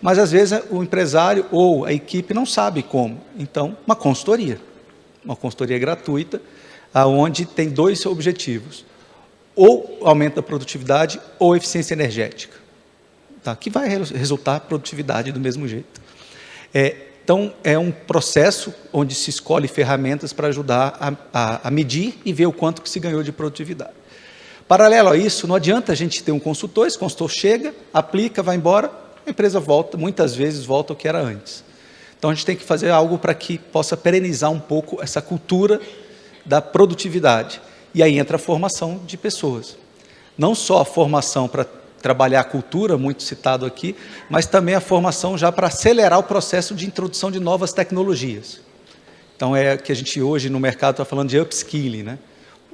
Mas, às vezes, o empresário ou a equipe não sabe como. Então, uma consultoria gratuita, onde tem dois objetivos. Ou aumento da produtividade ou eficiência energética, tá? Que vai resultar produtividade do mesmo jeito. Então, é um processo onde se escolhe ferramentas para ajudar a medir e ver o quanto que se ganhou de produtividade. Paralelo a isso, não adianta a gente ter um consultor, esse consultor chega, aplica, vai embora, a empresa volta, muitas vezes volta ao que era antes. Então, a gente tem que fazer algo para que possa perenizar um pouco essa cultura da produtividade. E aí entra a formação de pessoas. Não só a formação para trabalhar a cultura, muito citado aqui, mas também a formação já para acelerar o processo de introdução de novas tecnologias. Então, é que a gente hoje no mercado está falando de upskilling, né?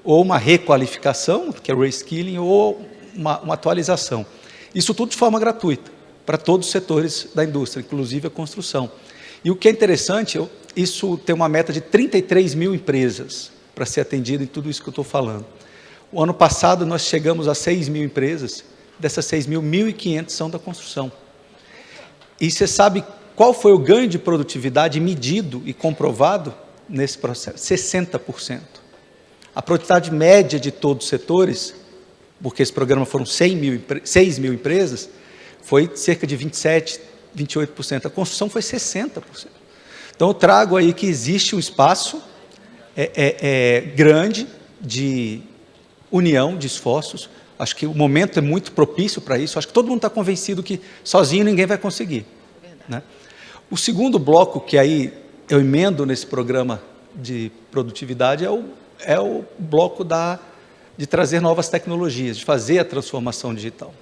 Ou uma requalificação, que é reskilling, ou uma atualização. Isso tudo de forma gratuita, para todos os setores da indústria, inclusive a construção. E o que é interessante, isso tem uma meta de 33 mil empresas para ser atendido em tudo isso que eu estou falando. O ano passado nós chegamos a 6 mil empresas, dessas 6 mil, 1.500 são da construção. E você sabe qual foi o ganho de produtividade medido e comprovado nesse processo? 60%. A produtividade média de todos os setores, porque esse programa foram 6 mil empresas, foi cerca de 27%, 28%. A construção foi 60%. Então eu trago aí que existe um espaço grande de união de esforços. Acho que o momento é muito propício para isso. Acho que todo mundo está convencido que sozinho ninguém vai conseguir, né? O segundo bloco que aí eu emendo nesse programa de produtividade é o bloco de trazer novas tecnologias, de fazer a transformação digital.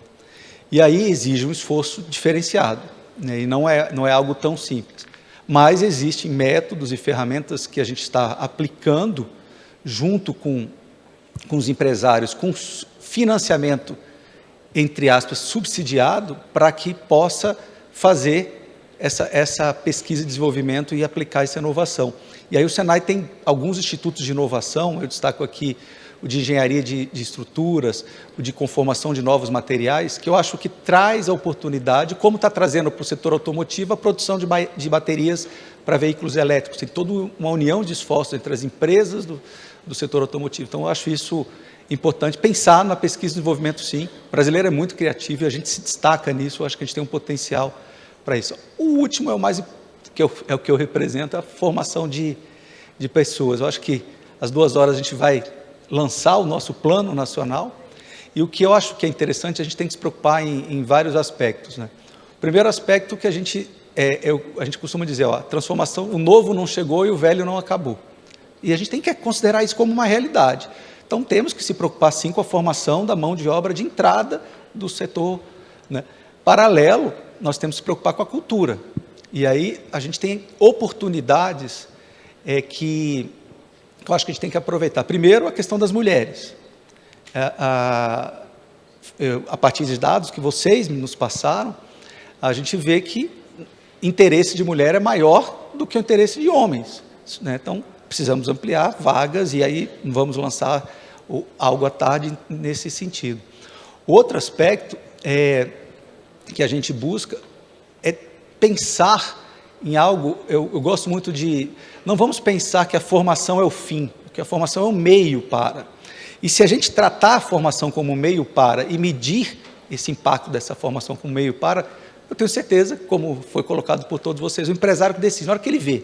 E aí exige um esforço diferenciado, né? E não é algo tão simples. Mas existem métodos e ferramentas que a gente está aplicando junto com os empresários, com financiamento, entre aspas, subsidiado, para que possa fazer essa pesquisa e desenvolvimento e aplicar essa inovação. E aí o Senai tem alguns institutos de inovação, eu destaco aqui o de engenharia de estruturas, o de conformação de novos materiais, que eu acho que traz a oportunidade, como está trazendo para o setor automotivo, a produção de baterias para veículos elétricos. Tem toda uma união de esforços entre as empresas do setor automotivo. Então, eu acho isso importante, pensar na pesquisa e desenvolvimento, sim. O brasileiro é muito criativo e a gente se destaca nisso, eu acho que a gente tem um potencial para isso. O último é o que eu represento, a formação de pessoas. Eu acho que às 2 horas a gente vai lançar o nosso plano nacional, e o que eu acho que é interessante, a gente tem que se preocupar em vários aspectos, né? O primeiro aspecto que a gente costuma dizer, a transformação, o novo não chegou e o velho não acabou. E a gente tem que considerar isso como uma realidade. Então, temos que se preocupar, sim, com a formação da mão de obra de entrada do setor, né? Paralelo, nós temos que se preocupar com a cultura. E aí, a gente tem oportunidades que eu acho que a gente tem que aproveitar. Primeiro, a questão das mulheres. A partir de dados que vocês nos passaram, a gente vê que interesse de mulher é maior do que o interesse de homens, né? Então, precisamos ampliar vagas e aí vamos lançar algo à tarde nesse sentido. O outro aspecto que a gente busca é pensar em algo, eu gosto muito não vamos pensar que a formação é o fim, que a formação é o meio para. E se a gente tratar a formação como meio para e medir esse impacto dessa formação como meio para, eu tenho certeza, como foi colocado por todos vocês, o empresário que decide, na hora que ele vê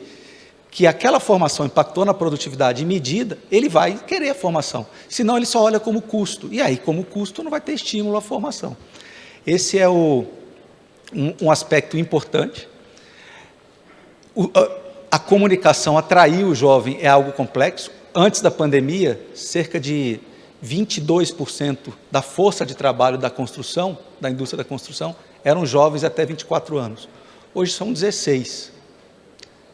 que aquela formação impactou na produtividade em medida, ele vai querer a formação. Senão, ele só olha como custo. E aí, como custo, não vai ter estímulo à formação. Esse é um aspecto importante. A comunicação, atrair o jovem é algo complexo. Antes da pandemia, cerca de 22% da força de trabalho da construção, da indústria da construção, eram jovens até 24 anos. Hoje são 16%.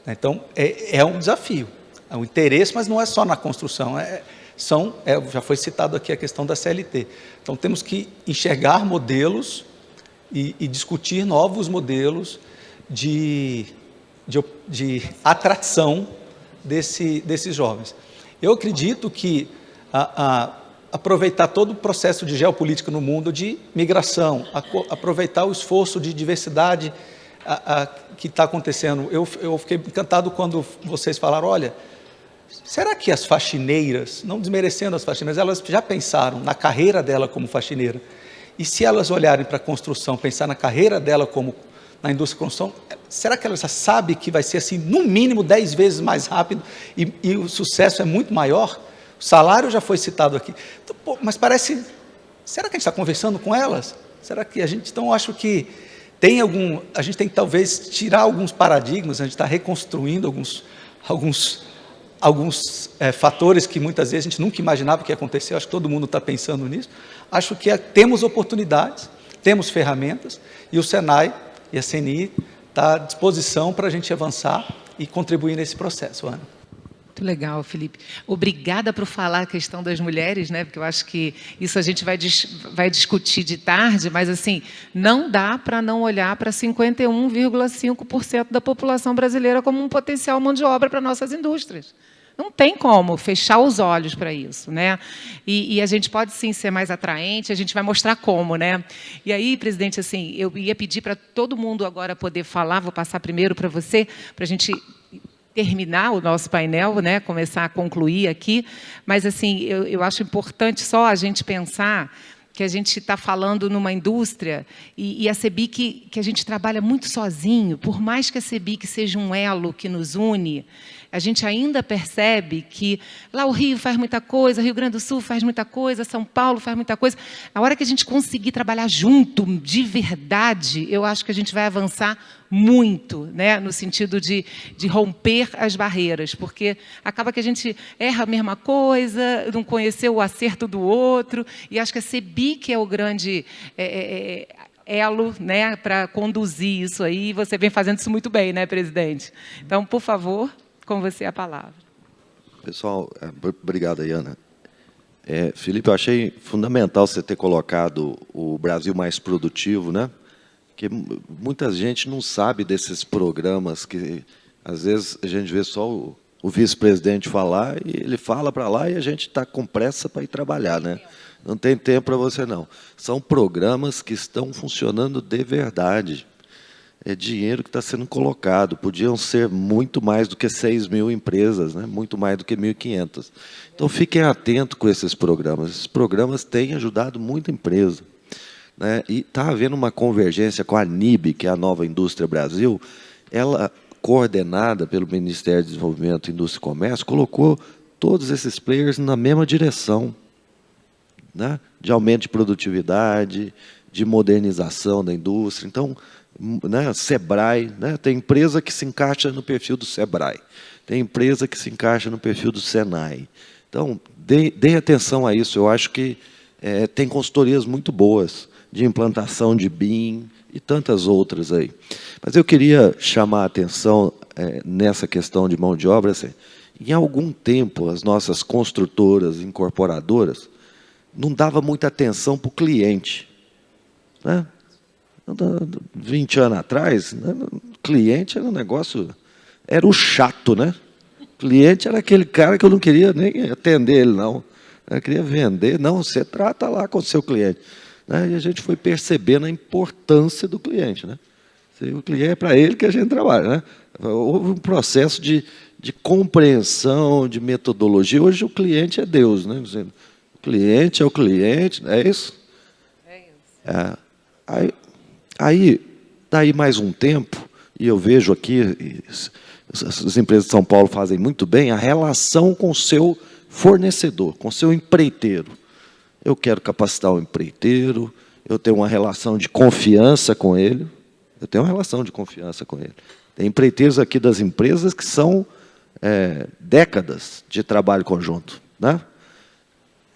Então, é um desafio. É um interesse, mas não é só na construção. Já foi citado aqui a questão da CLT. Então, temos que enxergar modelos e discutir novos modelos de atração desses jovens. Eu acredito que aproveitar todo o processo de geopolítica no mundo, de migração, aproveitar o esforço de diversidade que está acontecendo. Eu fiquei encantado quando vocês falaram, olha, será que as faxineiras, não desmerecendo as faxineiras, elas já pensaram na carreira dela como faxineira? E se elas olharem para a construção, pensar na carreira dela como na indústria de construção, será que ela já sabe que vai ser assim, no mínimo 10 vezes mais rápido e o sucesso é muito maior? O salário já foi citado aqui. Então, mas parece... Será que a gente está conversando com elas? Será que a gente... Então, eu acho que a gente tem que talvez tirar alguns paradigmas, a gente está reconstruindo alguns fatores que muitas vezes a gente nunca imaginava que ia acontecer. Eu acho que todo mundo está pensando nisso. Acho que temos oportunidades, temos ferramentas, e o Senai e a CNI estão à disposição para a gente avançar e contribuir nesse processo, Ana. Muito legal, Felipe. Obrigada por falar a questão das mulheres, né? Porque eu acho que isso a gente vai discutir de tarde, mas assim, não dá para não olhar para 51,5% da população brasileira como um potencial mão de obra para nossas indústrias. Não tem como fechar os olhos para isso, né? E a gente pode, sim, ser mais atraente, a gente vai mostrar como, né? E aí, presidente, assim, eu ia pedir para todo mundo agora poder falar, vou passar primeiro para você, para a gente terminar o nosso painel, né? Começar a concluir aqui, mas assim, eu acho importante só a gente pensar que a gente está falando numa indústria e a CEBIC, que a gente trabalha muito sozinho, por mais que a CEBIC seja um elo que nos une, a gente ainda percebe que lá o Rio faz muita coisa, Rio Grande do Sul faz muita coisa, São Paulo faz muita coisa. A hora que a gente conseguir trabalhar junto, de verdade, eu acho que a gente vai avançar muito, né, no sentido de romper as barreiras, porque acaba que a gente erra a mesma coisa, não conheceu o acerto do outro, e acho que a CEBIC é o grande elo, né, para conduzir isso aí, e você vem fazendo isso muito bem, né, presidente? Então, por favor, com você a palavra. Pessoal, obrigado, Ana. Felipe, eu achei fundamental você ter colocado o Brasil mais produtivo, né? Porque muita gente não sabe desses programas que, às vezes, a gente vê só o vice-presidente falar, e ele fala para lá e a gente está com pressa para ir trabalhar, né? Não tem tempo para você, não. São programas que estão funcionando de verdade. É dinheiro que está sendo colocado. Podiam ser muito mais do que 6 mil empresas, né? Muito mais do que 1.500. Então, fiquem atentos com esses programas. Esses programas têm ajudado muita empresa, né? E está havendo uma convergência com a NIB, que é a Nova Indústria Brasil. Ela, coordenada pelo Ministério do Desenvolvimento, Indústria e Comércio, colocou todos esses players na mesma direção, né? De aumento de produtividade, de modernização da indústria. Então, né, Sebrae, né, tem empresa que se encaixa no perfil do Sebrae, tem empresa que se encaixa no perfil do Senai. Então, deem atenção a isso. Eu acho que tem consultorias muito boas de implantação de BIM e tantas outras aí. Mas eu queria chamar a atenção nessa questão de mão de obra. Assim, em algum tempo, as nossas construtoras, incorporadoras, não davam muita atenção para o cliente, né? 20 anos atrás, né, o cliente era um negócio... Era o chato, né? O cliente era aquele cara que eu não queria nem atender ele, não. Eu queria vender. Não, você trata lá com o seu cliente. Né? E a gente foi percebendo a importância do cliente, né? O cliente é para ele que a gente trabalha, né? Houve um processo de compreensão, de metodologia. Hoje o cliente é Deus, né? O Cliente é o cliente, não é isso? É isso. Daí mais um tempo, e eu vejo aqui, as empresas de São Paulo fazem muito bem, a relação com o seu fornecedor, com o seu empreiteiro. Eu quero capacitar o empreiteiro, eu tenho uma relação de confiança com ele, Tem empreiteiros aqui das empresas que são décadas de trabalho conjunto, né?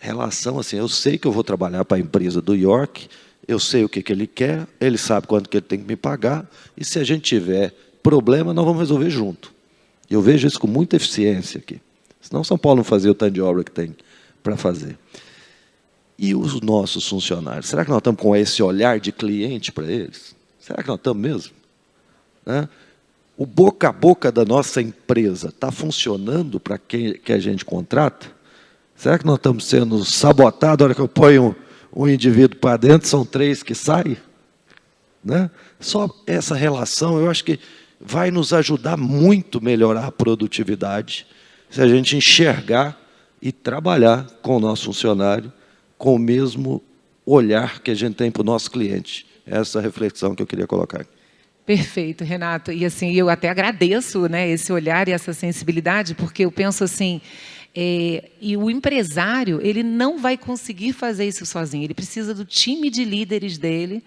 Relação assim, eu sei que eu vou trabalhar para a empresa do York, eu sei o que ele quer, ele sabe quanto que ele tem que me pagar, e se a gente tiver problema, nós vamos resolver junto. Eu vejo isso com muita eficiência aqui. Senão São Paulo não fazia o tanto de obra que tem para fazer. E os nossos funcionários? Será que nós estamos com esse olhar de cliente para eles? Será que nós estamos mesmo? Né? O boca a boca da nossa empresa está funcionando para quem que a gente contrata? Será que nós estamos sendo sabotados? A hora que eu ponho um indivíduo para dentro, são 3 que saem? Né? Só essa relação, eu acho que vai nos ajudar muito a melhorar a produtividade, se a gente enxergar e trabalhar com o nosso funcionário com o mesmo olhar que a gente tem para o nosso cliente. Essa é a reflexão que eu queria colocar. Perfeito, Renato. E assim, eu até agradeço, né, esse olhar e essa sensibilidade, porque eu penso assim, e o empresário, ele não vai conseguir fazer isso sozinho. Ele precisa do time de líderes dele,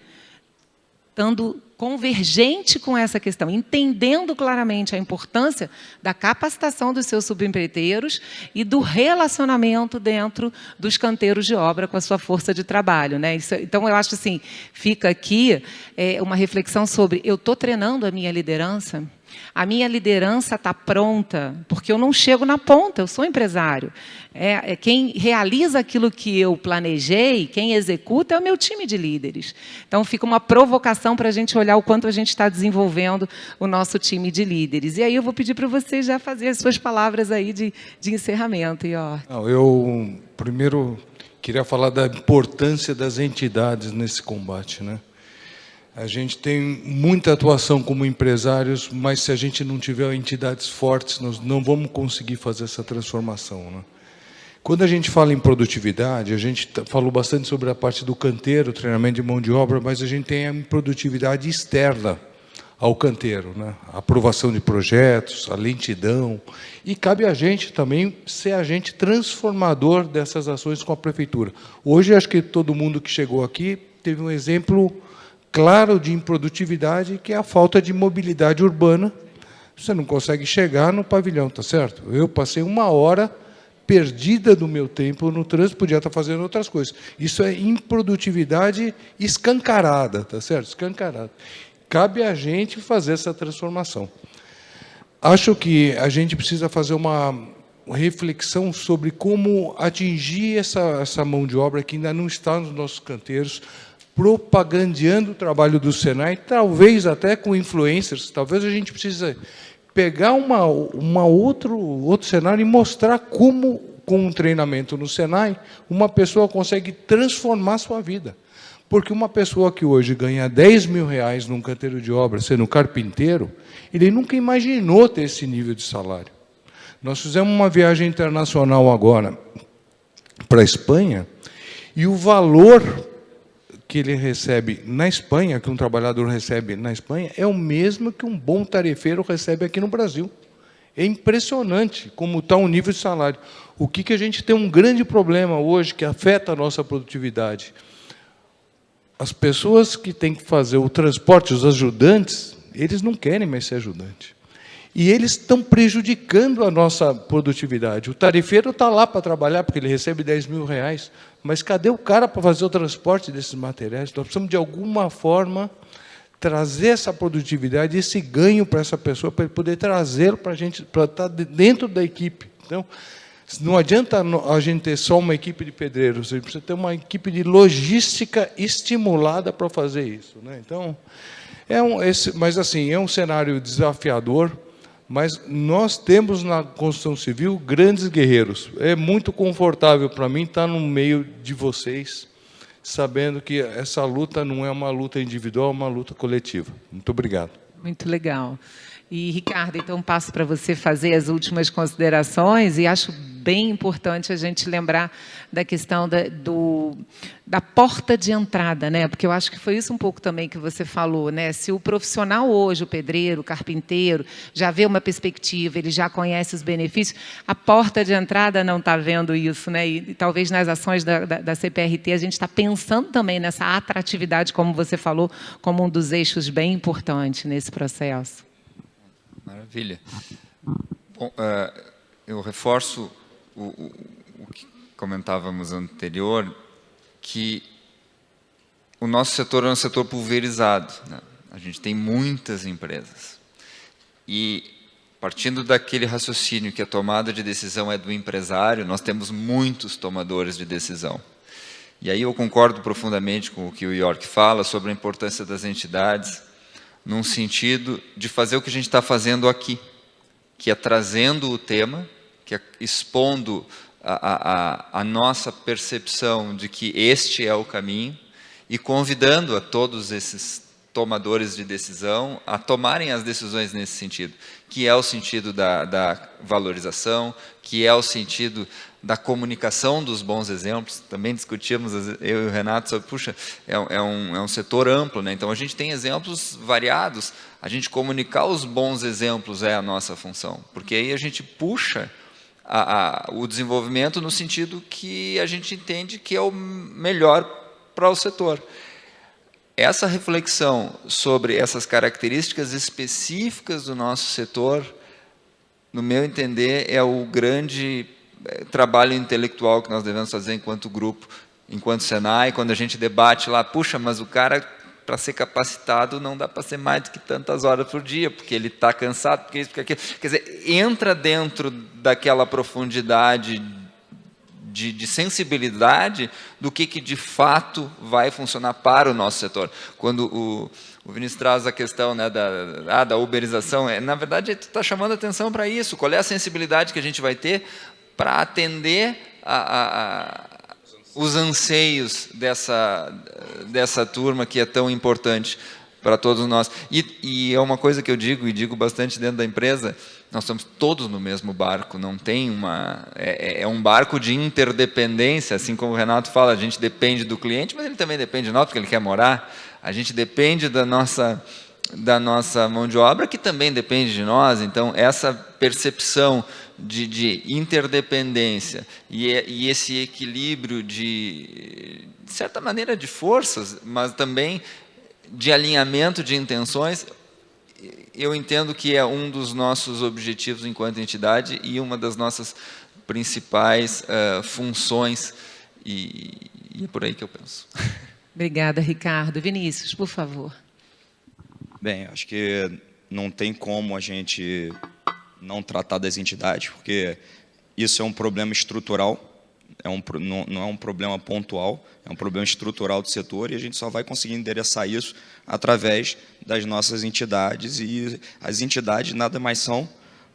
estando convergente com essa questão, entendendo claramente a importância da capacitação dos seus subempreiteiros e do relacionamento dentro dos canteiros de obra com a sua força de trabalho, né? Então, eu acho assim, fica aqui uma reflexão sobre, eu estou treinando a minha liderança está pronta, porque eu não chego na ponta, eu sou empresário. Quem realiza aquilo que eu planejei, quem executa, é o meu time de líderes. Então, fica uma provocação para a gente olhar o quanto a gente está desenvolvendo o nosso time de líderes. E aí eu vou pedir para você já fazer as suas palavras aí de encerramento. Eu, primeiro, queria falar da importância das entidades nesse combate, né? A gente tem muita atuação como empresários, mas se a gente não tiver entidades fortes, nós não vamos conseguir fazer essa transformação, né? Quando a gente fala em produtividade, a gente falou bastante sobre a parte do canteiro, treinamento de mão de obra, mas a gente tem a produtividade externa ao canteiro, né? A aprovação de projetos, a lentidão, e cabe a gente também ser agente transformador dessas ações com a prefeitura. Hoje, acho que todo mundo que chegou aqui teve um exemplo claro de improdutividade, que é a falta de mobilidade urbana. Você não consegue chegar no pavilhão, tá certo? Eu passei 1 hora perdida do meu tempo no trânsito, podia estar fazendo outras coisas. Isso é improdutividade escancarada, tá certo? Escancarada. Cabe a gente fazer essa transformação. Acho que a gente precisa fazer uma reflexão sobre como atingir essa mão de obra que ainda não está nos nossos canteiros, propagandeando o trabalho do Senai, talvez até com influencers. Talvez a gente precise pegar outro cenário e mostrar como, com um treinamento no Senai, uma pessoa consegue transformar a sua vida. Porque uma pessoa que hoje ganha R$10.000 num canteiro de obra, sendo carpinteiro, ele nunca imaginou ter esse nível de salário. Nós fizemos uma viagem internacional agora para a Espanha, e o valor que ele recebe na Espanha, que um trabalhador recebe na Espanha, é o mesmo que um bom tarefeiro recebe aqui no Brasil. É impressionante como está o nível de salário. O que a gente tem um grande problema hoje que afeta a nossa produtividade? As pessoas que têm que fazer o transporte, os ajudantes, eles não querem mais ser ajudante. E eles estão prejudicando a nossa produtividade. O tarefeiro está lá para trabalhar, porque ele recebe R$10.000, mas cadê o cara para fazer o transporte desses materiais? Nós precisamos, de alguma forma, trazer essa produtividade, esse ganho para essa pessoa, para ele poder trazê-lo para a gente, para estar dentro da equipe. Então, não adianta a gente ter só uma equipe de pedreiros, a gente precisa ter uma equipe de logística estimulada para fazer isso, né? Então, mas assim, é um cenário desafiador, mas nós temos na construção civil grandes guerreiros. É muito confortável para mim estar no meio de vocês, sabendo que essa luta não é uma luta individual, é uma luta coletiva. Muito obrigado. Muito legal. E, Ricardo, então passo para você fazer as últimas considerações, e acho bem importante a gente lembrar da questão da porta de entrada, né? Porque eu acho que foi isso um pouco também que você falou, né? Se o profissional hoje, o pedreiro, o carpinteiro, já vê uma perspectiva, ele já conhece os benefícios, a porta de entrada não está vendo isso, né? E talvez nas ações da CPRT a gente está pensando também nessa atratividade, como você falou, como um dos eixos bem importantes nesse processo. Maravilha. Bom, eu reforço o que comentávamos anterior, que o nosso setor é um setor pulverizado, né? A gente tem muitas empresas. E, partindo daquele raciocínio que a tomada de decisão é do empresário, nós temos muitos tomadores de decisão. E aí eu concordo profundamente com o que o York fala sobre a importância das entidades, num sentido de fazer o que a gente está fazendo aqui, que é trazendo o tema, que é expondo a nossa percepção de que este é o caminho e convidando a todos esses tomadores de decisão a tomarem as decisões nesse sentido, que é o sentido da valorização, que é o sentido da comunicação dos bons exemplos. Também discutimos, eu e o Renato, sobre, puxa, é um setor amplo, né? Então a gente tem exemplos variados, a gente comunicar os bons exemplos é a nossa função, porque aí a gente puxa o desenvolvimento no sentido que a gente entende que é o melhor para o setor. Essa reflexão sobre essas características específicas do nosso setor, no meu entender, é o grande trabalho intelectual que nós devemos fazer enquanto grupo, enquanto Senai, quando a gente debate lá, puxa, mas o cara, para ser capacitado, não dá para ser mais do que tantas horas por dia, porque ele está cansado, porque isso, porque aquilo. Quer dizer, entra dentro daquela profundidade de sensibilidade do que de fato vai funcionar para o nosso setor. Quando o Vinícius traz a questão, né, da uberização, na verdade, tu está chamando a atenção para isso. Qual é a sensibilidade que a gente vai ter para atender os anseios dessa turma que é tão importante para todos nós. E é uma coisa que eu digo, e digo bastante dentro da empresa, nós estamos todos no mesmo barco, não tem uma... É um barco de interdependência, assim como o Renato fala, a gente depende do cliente, mas ele também depende de nós, porque ele quer morar. A gente depende da nossa mão de obra, que também depende de nós. Então, essa percepção de interdependência e esse equilíbrio de certa maneira, de forças, mas também de alinhamento de intenções, eu entendo que é um dos nossos objetivos enquanto entidade e uma das nossas principais funções, e é por aí que eu penso. Obrigada, Ricardo. Vinícius, por favor. Bem, acho que não tem como a gente não tratar das entidades, porque isso é um problema estrutural, não é um problema pontual, é um problema estrutural do setor, e a gente só vai conseguir endereçar isso através das nossas entidades, e as entidades nada mais são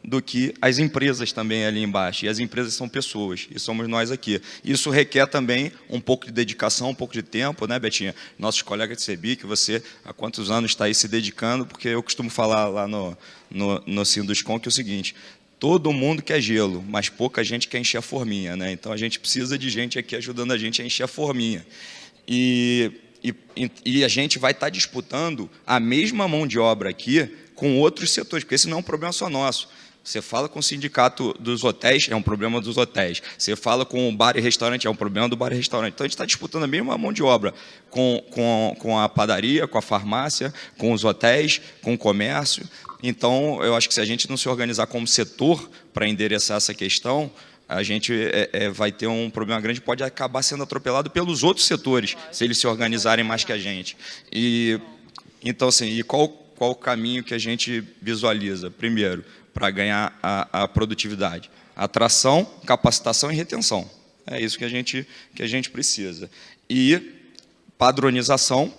do que as empresas também ali embaixo, e as empresas são pessoas, e somos nós aqui. Isso requer também um pouco de dedicação, um pouco de tempo, né, Betinha? Nossos colegas de CEBIC, você há quantos anos está aí se dedicando, porque eu costumo falar lá no Sinduscom que é o seguinte: todo mundo quer gelo, mas pouca gente quer encher a forminha, né? Então a gente precisa de gente aqui ajudando a gente a encher a forminha. E a gente vai estar disputando a mesma mão de obra aqui com outros setores, porque esse não é um problema só nosso. Você fala com o sindicato dos hotéis, é um problema dos hotéis. Você fala com o bar e restaurante, é um problema do bar e restaurante. Então, a gente está disputando a mesma mão de obra com a padaria, com a farmácia, com os hotéis, com o comércio. Então, eu acho que se a gente não se organizar como setor para endereçar essa questão, a gente vai ter um problema grande, pode acabar sendo atropelado pelos outros setores, se eles se organizarem mais que a gente. Então, assim, e qual o caminho que a gente visualiza? Primeiro, para ganhar a produtividade: atração, capacitação e retenção. É isso que a gente precisa. E padronização.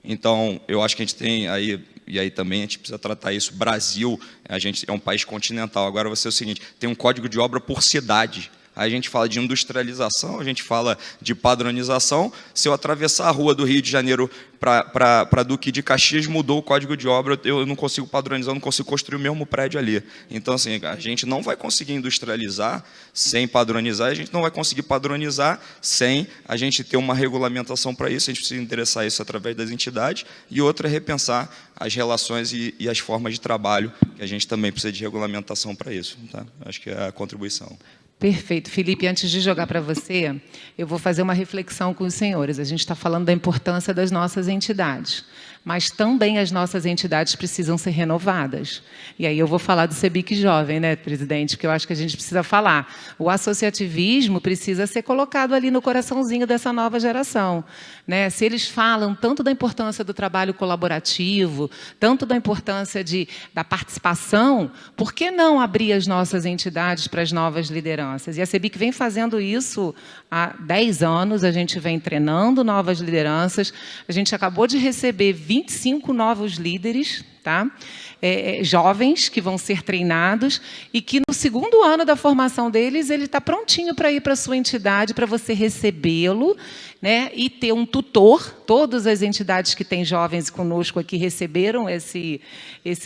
Então, eu acho que a gente tem aí, e aí também a gente precisa tratar isso. Brasil, a gente é um país continental. Agora vai ser o seguinte: tem um código de obra por cidade. a gente fala de industrialização, a gente fala de padronização. Se eu atravessar a rua do Rio de Janeiro para Duque de Caxias, mudou o código de obra, eu não consigo padronizar, eu não consigo construir o mesmo prédio ali. Então, assim, a gente não vai conseguir industrializar sem padronizar, a gente não vai conseguir padronizar sem a gente ter uma regulamentação para isso, a gente precisa endereçar isso através das entidades, e outra é repensar as relações e as formas de trabalho, que a gente também precisa de regulamentação para isso. Tá? Acho que é a contribuição. Perfeito. Felipe, antes de jogar para você, eu vou fazer uma reflexão com os senhores. A gente está falando da importância das nossas entidades, mas também as nossas entidades precisam ser renovadas. E aí eu vou falar do CEBIC Jovem, né, presidente, que eu acho que a gente precisa falar. O associativismo precisa ser colocado ali no coraçãozinho dessa nova geração, né? Se eles falam tanto da importância do trabalho colaborativo, tanto da importância da participação, por que não abrir as nossas entidades para as novas lideranças? E a CEBIC vem fazendo isso há 10 anos, a gente vem treinando novas lideranças, a gente acabou de receber 25 novos líderes, tá? Jovens que vão ser treinados e que no segundo ano da formação deles, ele está prontinho para ir para a sua entidade, para você recebê-lo, né, e ter um tutor. Todas as entidades que têm jovens conosco aqui receberam esse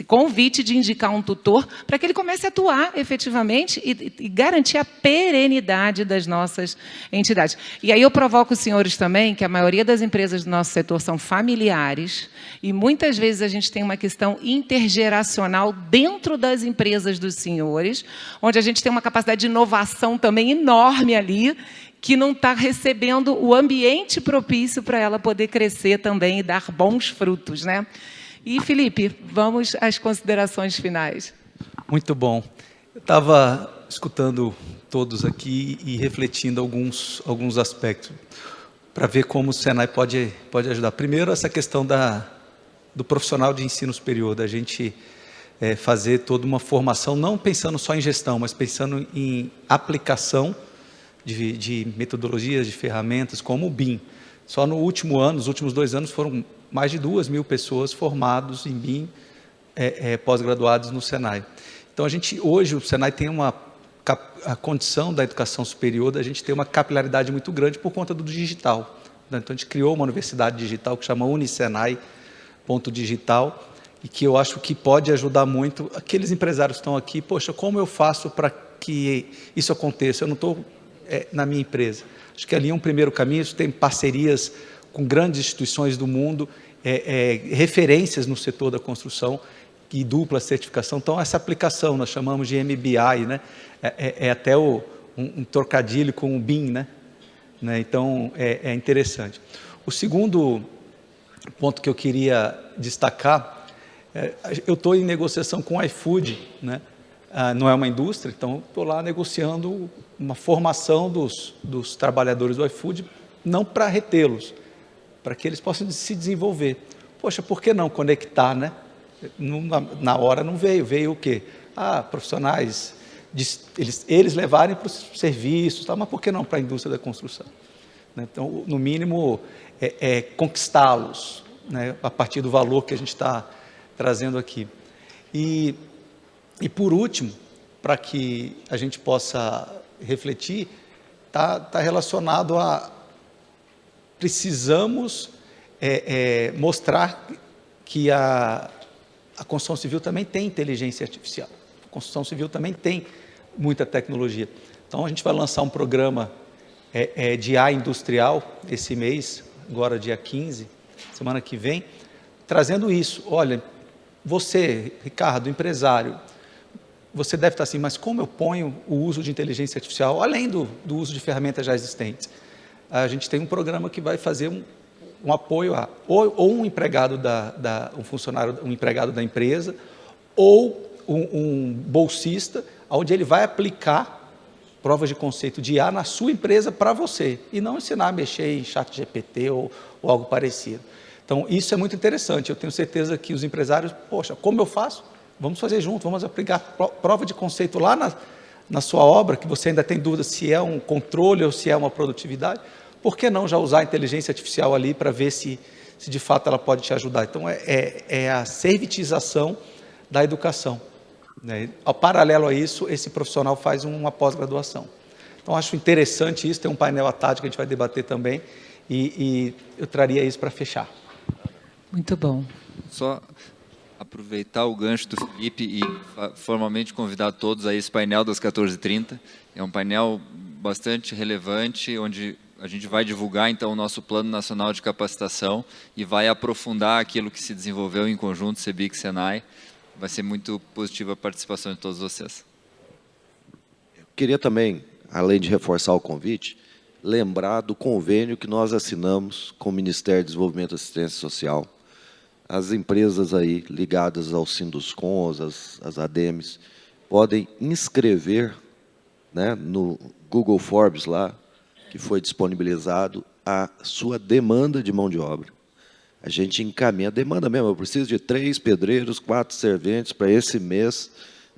convite de indicar um tutor para que ele comece a atuar efetivamente e garantir a perenidade das nossas entidades. E aí eu provoco os senhores também que a maioria das empresas do nosso setor são familiares e muitas vezes a gente tem uma questão intergeracional dentro das empresas dos senhores, onde a gente tem uma capacidade de inovação também enorme ali, que não está recebendo o ambiente propício para ela poder crescer também e dar bons frutos, né? E, Felipe, vamos às considerações finais. Muito bom. Eu estava escutando todos aqui e refletindo alguns aspectos para ver como o Senai pode ajudar. Primeiro, essa questão do profissional de ensino superior, da gente fazer toda uma formação, não pensando só em gestão, mas pensando em aplicação de metodologias, de ferramentas, como o BIM. Só no último ano, nos últimos 2 anos, foram mais de 2.000 pessoas formadas em BIM, pós-graduados no Senai. Então, hoje, o Senai tem a condição da educação superior, da gente ter uma capilaridade muito grande por conta do digital. Então, a gente criou uma universidade digital que chama Unisenai.digital, e que eu acho que pode ajudar muito aqueles empresários que estão aqui. Poxa, como eu faço para que isso aconteça? Eu não estou na minha empresa. Acho que ali é um primeiro caminho. Tem parcerias com grandes instituições do mundo, referências no setor da construção e dupla certificação. Então, essa aplicação nós chamamos de MBI, né? Até um trocadilho com o BIM, né? Então, é interessante. O segundo ponto que eu queria destacar, eu estou em negociação com o iFood, né? Não é uma indústria, então estou lá negociando uma formação dos trabalhadores do iFood, não para retê-los, para que eles possam se desenvolver. Poxa, por que não conectar, né? Na hora não veio o quê? Profissionais, eles levarem para os serviços, mas por que não para a indústria da construção? Então, no mínimo, conquistá-los, né, a partir do valor que a gente está trazendo aqui. E por último, para que a gente possa refletir, está relacionado a precisamos mostrar que a construção civil também tem inteligência artificial. A construção civil também tem muita tecnologia. Então, a gente vai lançar um programa de IA industrial esse mês, agora dia 15, semana que vem, trazendo isso. Olha, você, Ricardo, empresário, você deve estar assim, mas como eu ponho o uso de inteligência artificial, além do uso de ferramentas já existentes? A gente tem um programa que vai fazer um apoio ou um empregado um empregado da empresa, ou um bolsista, onde ele vai aplicar provas de conceito de IA na sua empresa para você, e não ensinar a mexer em ChatGPT ou algo parecido. Então, isso é muito interessante. Eu tenho certeza que os empresários, poxa, como eu faço? Vamos fazer junto, vamos aplicar prova de conceito lá na sua obra, que você ainda tem dúvida se é um controle ou se é uma produtividade. Por que não já usar a inteligência artificial ali para ver se de fato ela pode te ajudar? Então, é a servitização da educação, né? Ao paralelo a isso, esse profissional faz uma pós-graduação. Então, acho interessante isso, tem um painel à tarde que a gente vai debater também, e eu traria isso para fechar. Muito bom. Só aproveitar o gancho do Felipe e formalmente convidar todos a esse painel das 14h30. É um painel bastante relevante, onde a gente vai divulgar, então, o nosso Plano Nacional de Capacitação e vai aprofundar aquilo que se desenvolveu em conjunto, CEBIC e SENAI. Vai ser muito positiva a participação de todos vocês. Eu queria também, além de reforçar o convite, lembrar do convênio que nós assinamos com o Ministério do Desenvolvimento e Assistência Social. As empresas aí ligadas ao Sinduscom, as ADEMES, podem inscrever, né, no Google Forbes lá, que foi disponibilizado, a sua demanda de mão de obra. A gente encaminha a demanda mesmo. Eu preciso de 3 pedreiros, 4 serventes para esse mês.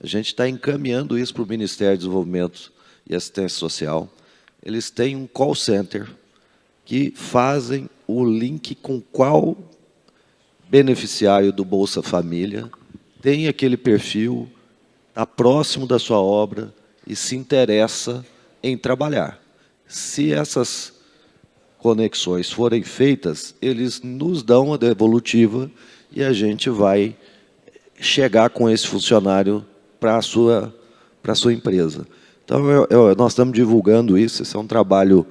A gente está encaminhando isso para o Ministério do Desenvolvimento e Assistência Social. Eles têm um call center que fazem o link com qual beneficiário do Bolsa Família tem aquele perfil, está próximo da sua obra e se interessa em trabalhar. Se essas conexões forem feitas, eles nos dão a devolutiva e a gente vai chegar com esse funcionário para a sua empresa. Então, nós estamos divulgando isso, esse é um trabalho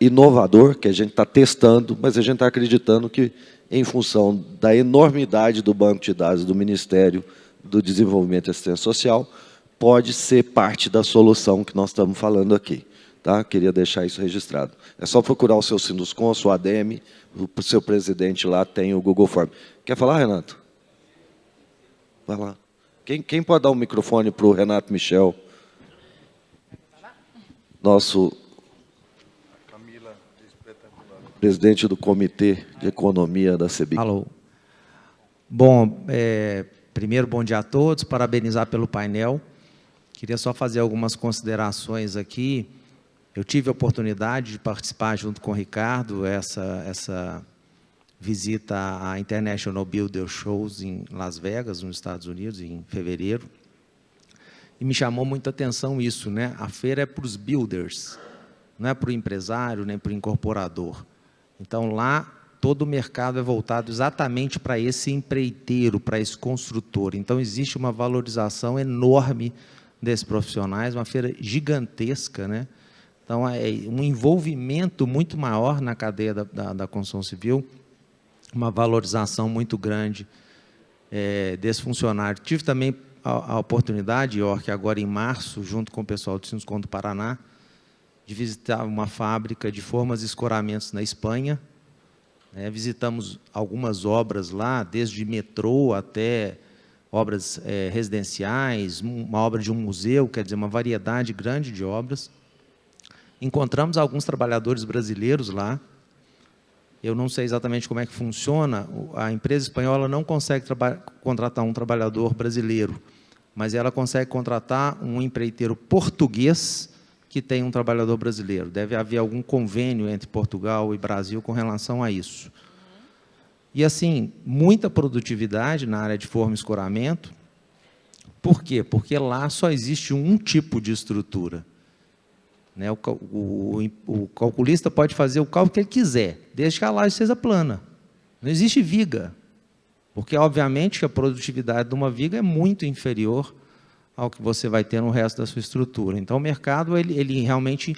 inovador, que a gente está testando, mas a gente está acreditando que, em função da enormidade do banco de dados do Ministério do Desenvolvimento e Assistência Social, pode ser parte da solução que nós estamos falando aqui. Tá? Queria deixar isso registrado. É só procurar o seu Sinduscom, a sua ADEME, o seu presidente lá tem o Google Forms. Quer falar, Renato? Vai lá. Quem pode dar um microfone para o Renato Michel? Nosso presidente do Comitê de Economia da CEBIC. Alô. Bom, primeiro, bom dia a todos, parabenizar pelo painel. Queria só fazer algumas considerações aqui. Eu tive a oportunidade de participar, junto com o Ricardo, essa visita à International Builder Shows em Las Vegas, nos Estados Unidos, em fevereiro. E me chamou muita atenção isso, né? A feira é para os builders, não é para o empresário, nem para o incorporador. Então, lá, todo o mercado é voltado exatamente para esse empreiteiro, para esse construtor. Então, existe uma valorização enorme desses profissionais, uma feira gigantesca, né? Então, é um envolvimento muito maior na cadeia da construção civil, uma valorização muito grande desse funcionário. Tive também a oportunidade, York, agora em março, junto com o pessoal do Sinduscom do Paraná, de visitar uma fábrica de formas e escoramentos na Espanha. Visitamos algumas obras lá, desde metrô até obras residenciais, uma obra de um museu, quer dizer, uma variedade grande de obras. Encontramos alguns trabalhadores brasileiros lá. Eu não sei exatamente como é que funciona. A empresa espanhola não consegue contratar um trabalhador brasileiro, mas ela consegue contratar um empreiteiro português que tem um trabalhador brasileiro. Deve haver algum convênio entre Portugal e Brasil com relação a isso. E, assim, muita produtividade na área de forma e escoramento. Por quê? Porque lá só existe um tipo de estrutura. O calculista pode fazer o cálculo que ele quiser, desde que a laje seja plana. Não existe viga, porque, obviamente, que a produtividade de uma viga é muito inferior ao que você vai ter no resto da sua estrutura. Então, o mercado ele realmente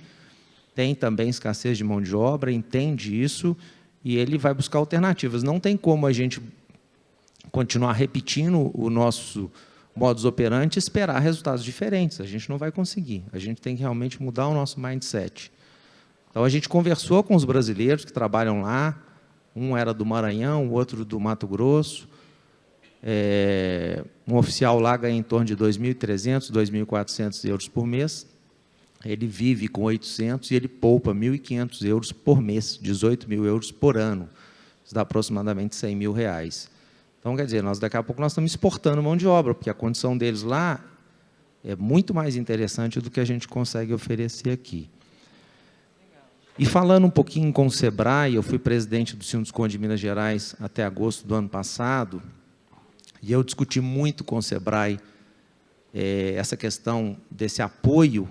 tem também escassez de mão de obra, entende isso, e ele vai buscar alternativas. Não tem como a gente continuar repetindo o nosso modus operandi e esperar resultados diferentes. A gente não vai conseguir. A gente tem que realmente mudar o nosso mindset. Então, a gente conversou com os brasileiros que trabalham lá. Um era do Maranhão, o outro do Mato Grosso. Um oficial lá ganha em torno de 2.300, 2.400 euros por mês. Ele vive com 800 e ele poupa 1.500 euros por mês, 18.000 euros por ano. Isso dá aproximadamente R$100.000. Então, quer dizer, daqui a pouco nós estamos exportando mão de obra, porque a condição deles lá é muito mais interessante do que a gente consegue oferecer aqui. E falando um pouquinho com o SEBRAE, eu fui presidente do Sinduscom de Minas Gerais até agosto do ano passado, e eu discuti muito com o SEBRAE essa questão desse apoio,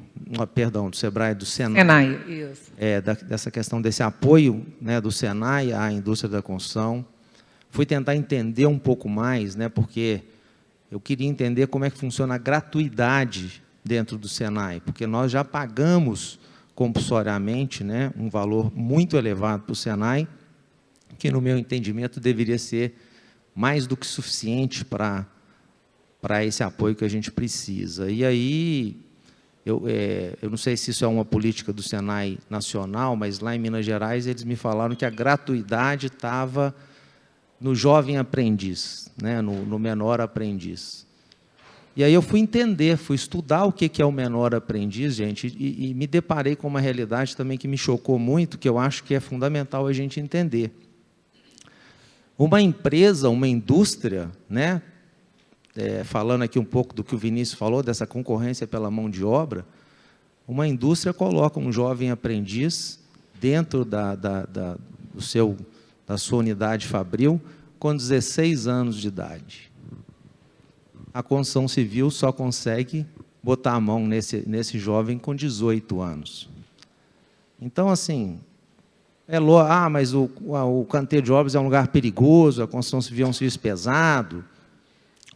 perdão, do SEBRAE, do Senai. Senai, isso. Dessa questão desse apoio, né, do Senai à indústria da construção. Fui tentar entender um pouco mais, né, porque eu queria entender como é que funciona a gratuidade dentro do Senai, porque nós já pagamos compulsoriamente, né, um valor muito elevado para o Senai, que, no meu entendimento, deveria ser mais do que suficiente para esse apoio que a gente precisa. E aí, eu não sei se isso é uma política do Senai nacional, mas lá em Minas Gerais eles me falaram que a gratuidade estava no jovem aprendiz, né, no menor aprendiz. E aí eu fui entender, fui estudar o que é o menor aprendiz, gente, e me deparei com uma realidade também que me chocou muito, que eu acho que é fundamental a gente entender. Uma empresa, uma indústria, né, falando aqui um pouco do que o Vinícius falou, dessa concorrência pela mão de obra, uma indústria coloca um jovem aprendiz dentro da sua unidade fabril com 16 anos de idade. A construção civil só consegue botar a mão nesse jovem com 18 anos. Então, assim, mas o canteiro de obras é um lugar perigoso, a construção civil é um serviço pesado.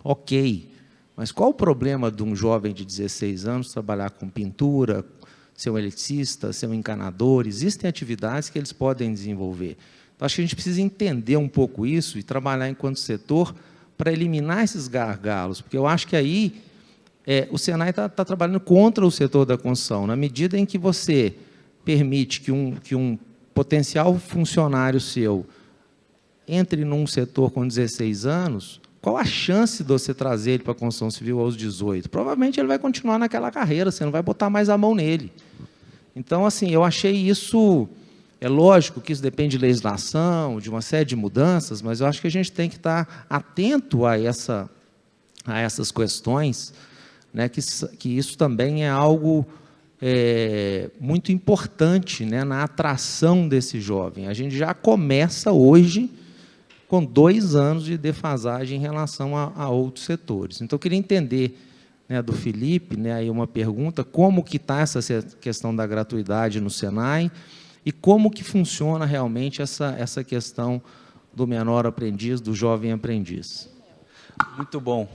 Ok, mas qual o problema de um jovem de 16 anos trabalhar com pintura, ser um eletricista, ser um encanador? Existem atividades que eles podem desenvolver. Então, acho que a gente precisa entender um pouco isso e trabalhar enquanto setor para eliminar esses gargalos, porque eu acho que aí o Senai está trabalhando contra o setor da construção, na medida em que você permite que um potencial funcionário seu entre num setor com 16 anos, qual a chance de você trazer ele para a construção civil aos 18? Provavelmente ele vai continuar naquela carreira, você não vai botar mais a mão nele. Então, assim, eu achei isso... É lógico que isso depende de legislação, de uma série de mudanças, mas eu acho que a gente tem que estar atento a essas questões, né, que isso também é algo muito importante, né, na atração desse jovem. A gente já começa hoje com 2 anos de defasagem em relação a outros setores. Então, eu queria entender, né, do Felipe, né, aí uma pergunta, como que está essa questão da gratuidade no Senai, e como que funciona realmente essa questão do menor aprendiz, do jovem aprendiz. Muito bom.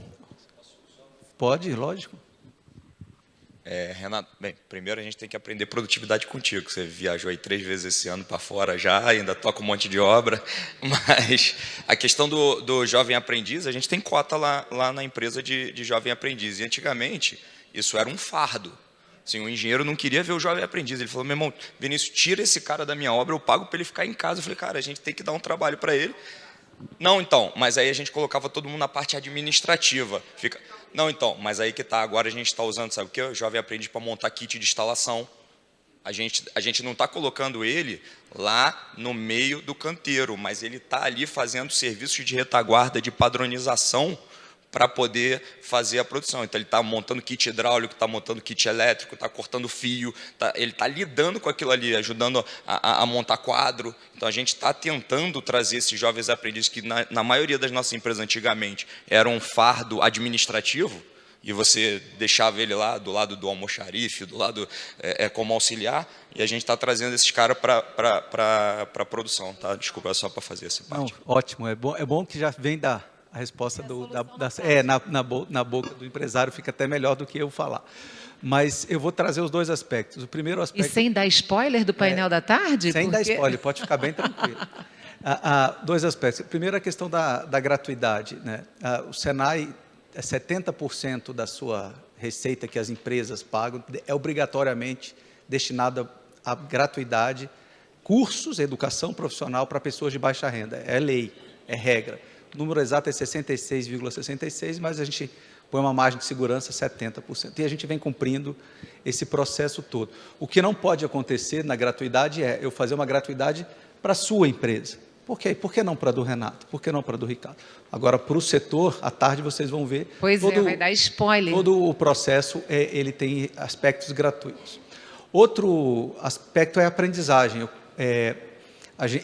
Pode, lógico. Renato, bem, primeiro a gente tem que aprender produtividade contigo. Você viajou aí 3 vezes esse ano para fora já, ainda toca um monte de obra, mas a questão do jovem aprendiz, a gente tem cota lá na empresa de jovem aprendiz, e antigamente isso era um fardo. Assim, o engenheiro não queria ver o jovem aprendiz. Ele falou: meu irmão, Vinícius, tira esse cara da minha obra, eu pago para ele ficar em casa. Eu falei: cara, a gente tem que dar um trabalho para ele. Não, então, mas aí a gente colocava todo mundo na parte administrativa. Não, então, mas aí que está, agora a gente está usando, sabe o quê? O jovem aprendiz para montar kit de instalação. A gente não está colocando ele lá no meio do canteiro, mas ele está ali fazendo serviços de retaguarda, de padronização, para poder fazer a produção. Então, ele está montando kit hidráulico, está montando kit elétrico, está cortando fio, ele está lidando com aquilo ali, ajudando a montar quadro. Então, a gente está tentando trazer esses jovens aprendizes que, na maioria das nossas empresas, antigamente, era um fardo administrativo, e você deixava ele lá do lado do almoxarife, do lado como auxiliar, e a gente está trazendo esses caras para a produção. Tá? Desculpa, só para fazer essa parte. Não, ótimo, é bom que já vem a resposta na boca do empresário, fica até melhor do que eu falar. Mas eu vou trazer os 2 aspectos. O primeiro aspecto... E sem dar spoiler do painel da tarde? Sem dar spoiler, pode ficar bem tranquilo. 2 aspectos. Primeiro, a questão da gratuidade, né? O Senai, 70% da sua receita que as empresas pagam é obrigatoriamente destinada à gratuidade, cursos, educação profissional para pessoas de baixa renda. É lei, é regra. O número exato é 66,66, mas a gente põe uma margem de segurança 70%. E a gente vem cumprindo esse processo todo. O que não pode acontecer na gratuidade é eu fazer uma gratuidade para a sua empresa. Por quê? Por que não para a do Renato? Por que não para a do Ricardo? Agora, para o setor, à tarde vocês vão ver... Vai dar spoiler. Todo o processo, ele tem aspectos gratuitos. Outro aspecto é a aprendizagem.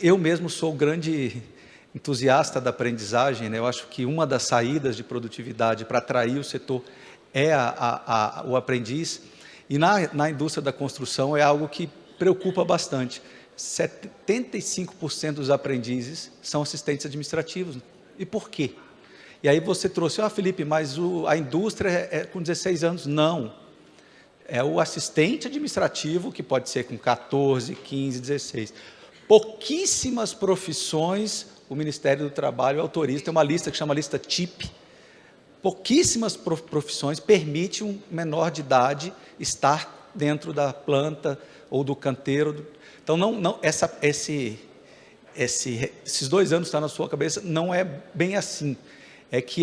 Eu mesmo sou grande entusiasta da aprendizagem, né? Eu acho que uma das saídas de produtividade para atrair o setor é o aprendiz. E na indústria da construção é algo que preocupa bastante. 75% dos aprendizes são assistentes administrativos. E por quê? E aí você trouxe, Felipe, mas a indústria é com 16 anos. Não. É o assistente administrativo, que pode ser com 14, 15, 16. Pouquíssimas profissões o Ministério do Trabalho autoriza. Tem uma lista que chama lista TIP. Pouquíssimas profissões permitem um menor de idade estar dentro da planta ou do canteiro. Então, esses 2 anos que está na sua cabeça, não é bem assim. É que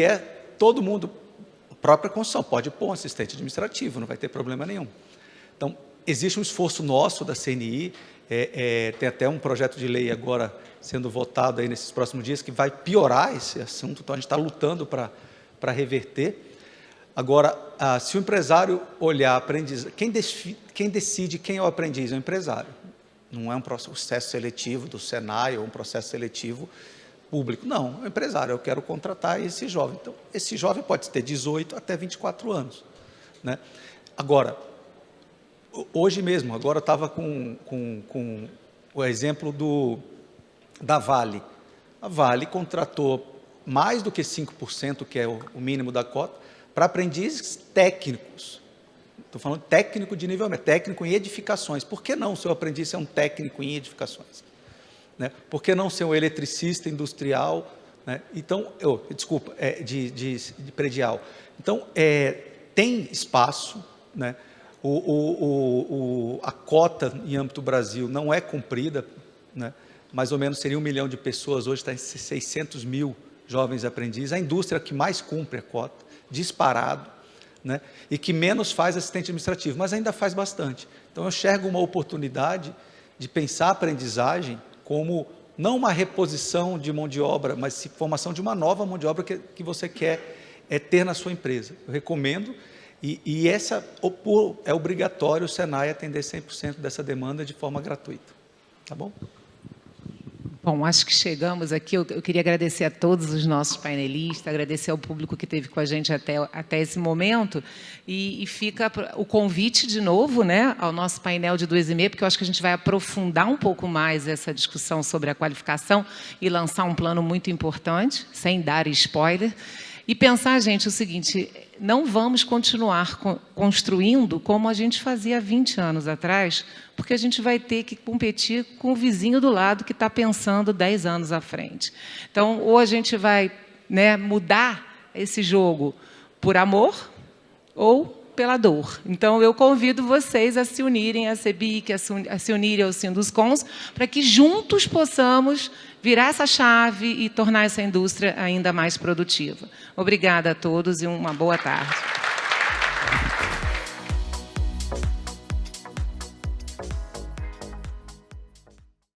todo mundo, a própria construção, pode pôr um assistente administrativo, não vai ter problema nenhum. Então, existe um esforço nosso da CNI, tem até um projeto de lei agora sendo votado aí nesses próximos dias, que vai piorar esse assunto, então a gente está lutando para reverter. Agora, se o empresário olhar aprendiz, quem decide quem é o aprendiz? É o empresário. Não é um processo seletivo do Senai ou um processo seletivo público. Não, é o empresário. Eu quero contratar esse jovem. Então, esse jovem pode ter 18 até 24 anos. Né? Agora, hoje mesmo, agora eu estava com o exemplo da Vale. A Vale contratou mais do que 5%, que é o mínimo da cota, para aprendizes técnicos. Estou falando técnico de nível médio, técnico em edificações. Por que não o seu aprendiz ser um técnico em edificações? Né? Por que não ser um eletricista industrial? Né? Então, de predial. Então, tem espaço, né? A cota em âmbito Brasil não é cumprida, né? Mais ou menos seria 1 milhão de pessoas, hoje está em 600 mil jovens aprendizes. A indústria que mais cumpre a cota, disparado, né? E que menos faz assistente administrativo, mas ainda faz bastante. Então, eu enxergo uma oportunidade de pensar a aprendizagem como não uma reposição de mão de obra, mas formação de uma nova mão de obra que você quer ter na sua empresa. Eu recomendo, e é obrigatório o Senai atender 100% dessa demanda de forma gratuita. Tá bom? Bom, acho que chegamos aqui. Eu queria agradecer a todos os nossos painelistas, agradecer ao público que esteve com a gente até esse momento. E fica o convite de novo, né, ao nosso painel de 2h30, porque eu acho que a gente vai aprofundar um pouco mais essa discussão sobre a qualificação e lançar um plano muito importante, sem dar spoiler. E pensar, gente, o seguinte: não vamos continuar construindo como a gente fazia 20 anos atrás, porque a gente vai ter que competir com o vizinho do lado que está pensando 10 anos à frente. Então, ou a gente vai, né, mudar esse jogo por amor ou pela dor. Então, eu convido vocês a se unirem à CEBIC, a se unirem ao Sinduscons, para que juntos possamos virar essa chave e tornar essa indústria ainda mais produtiva. Obrigada a todos e uma boa tarde.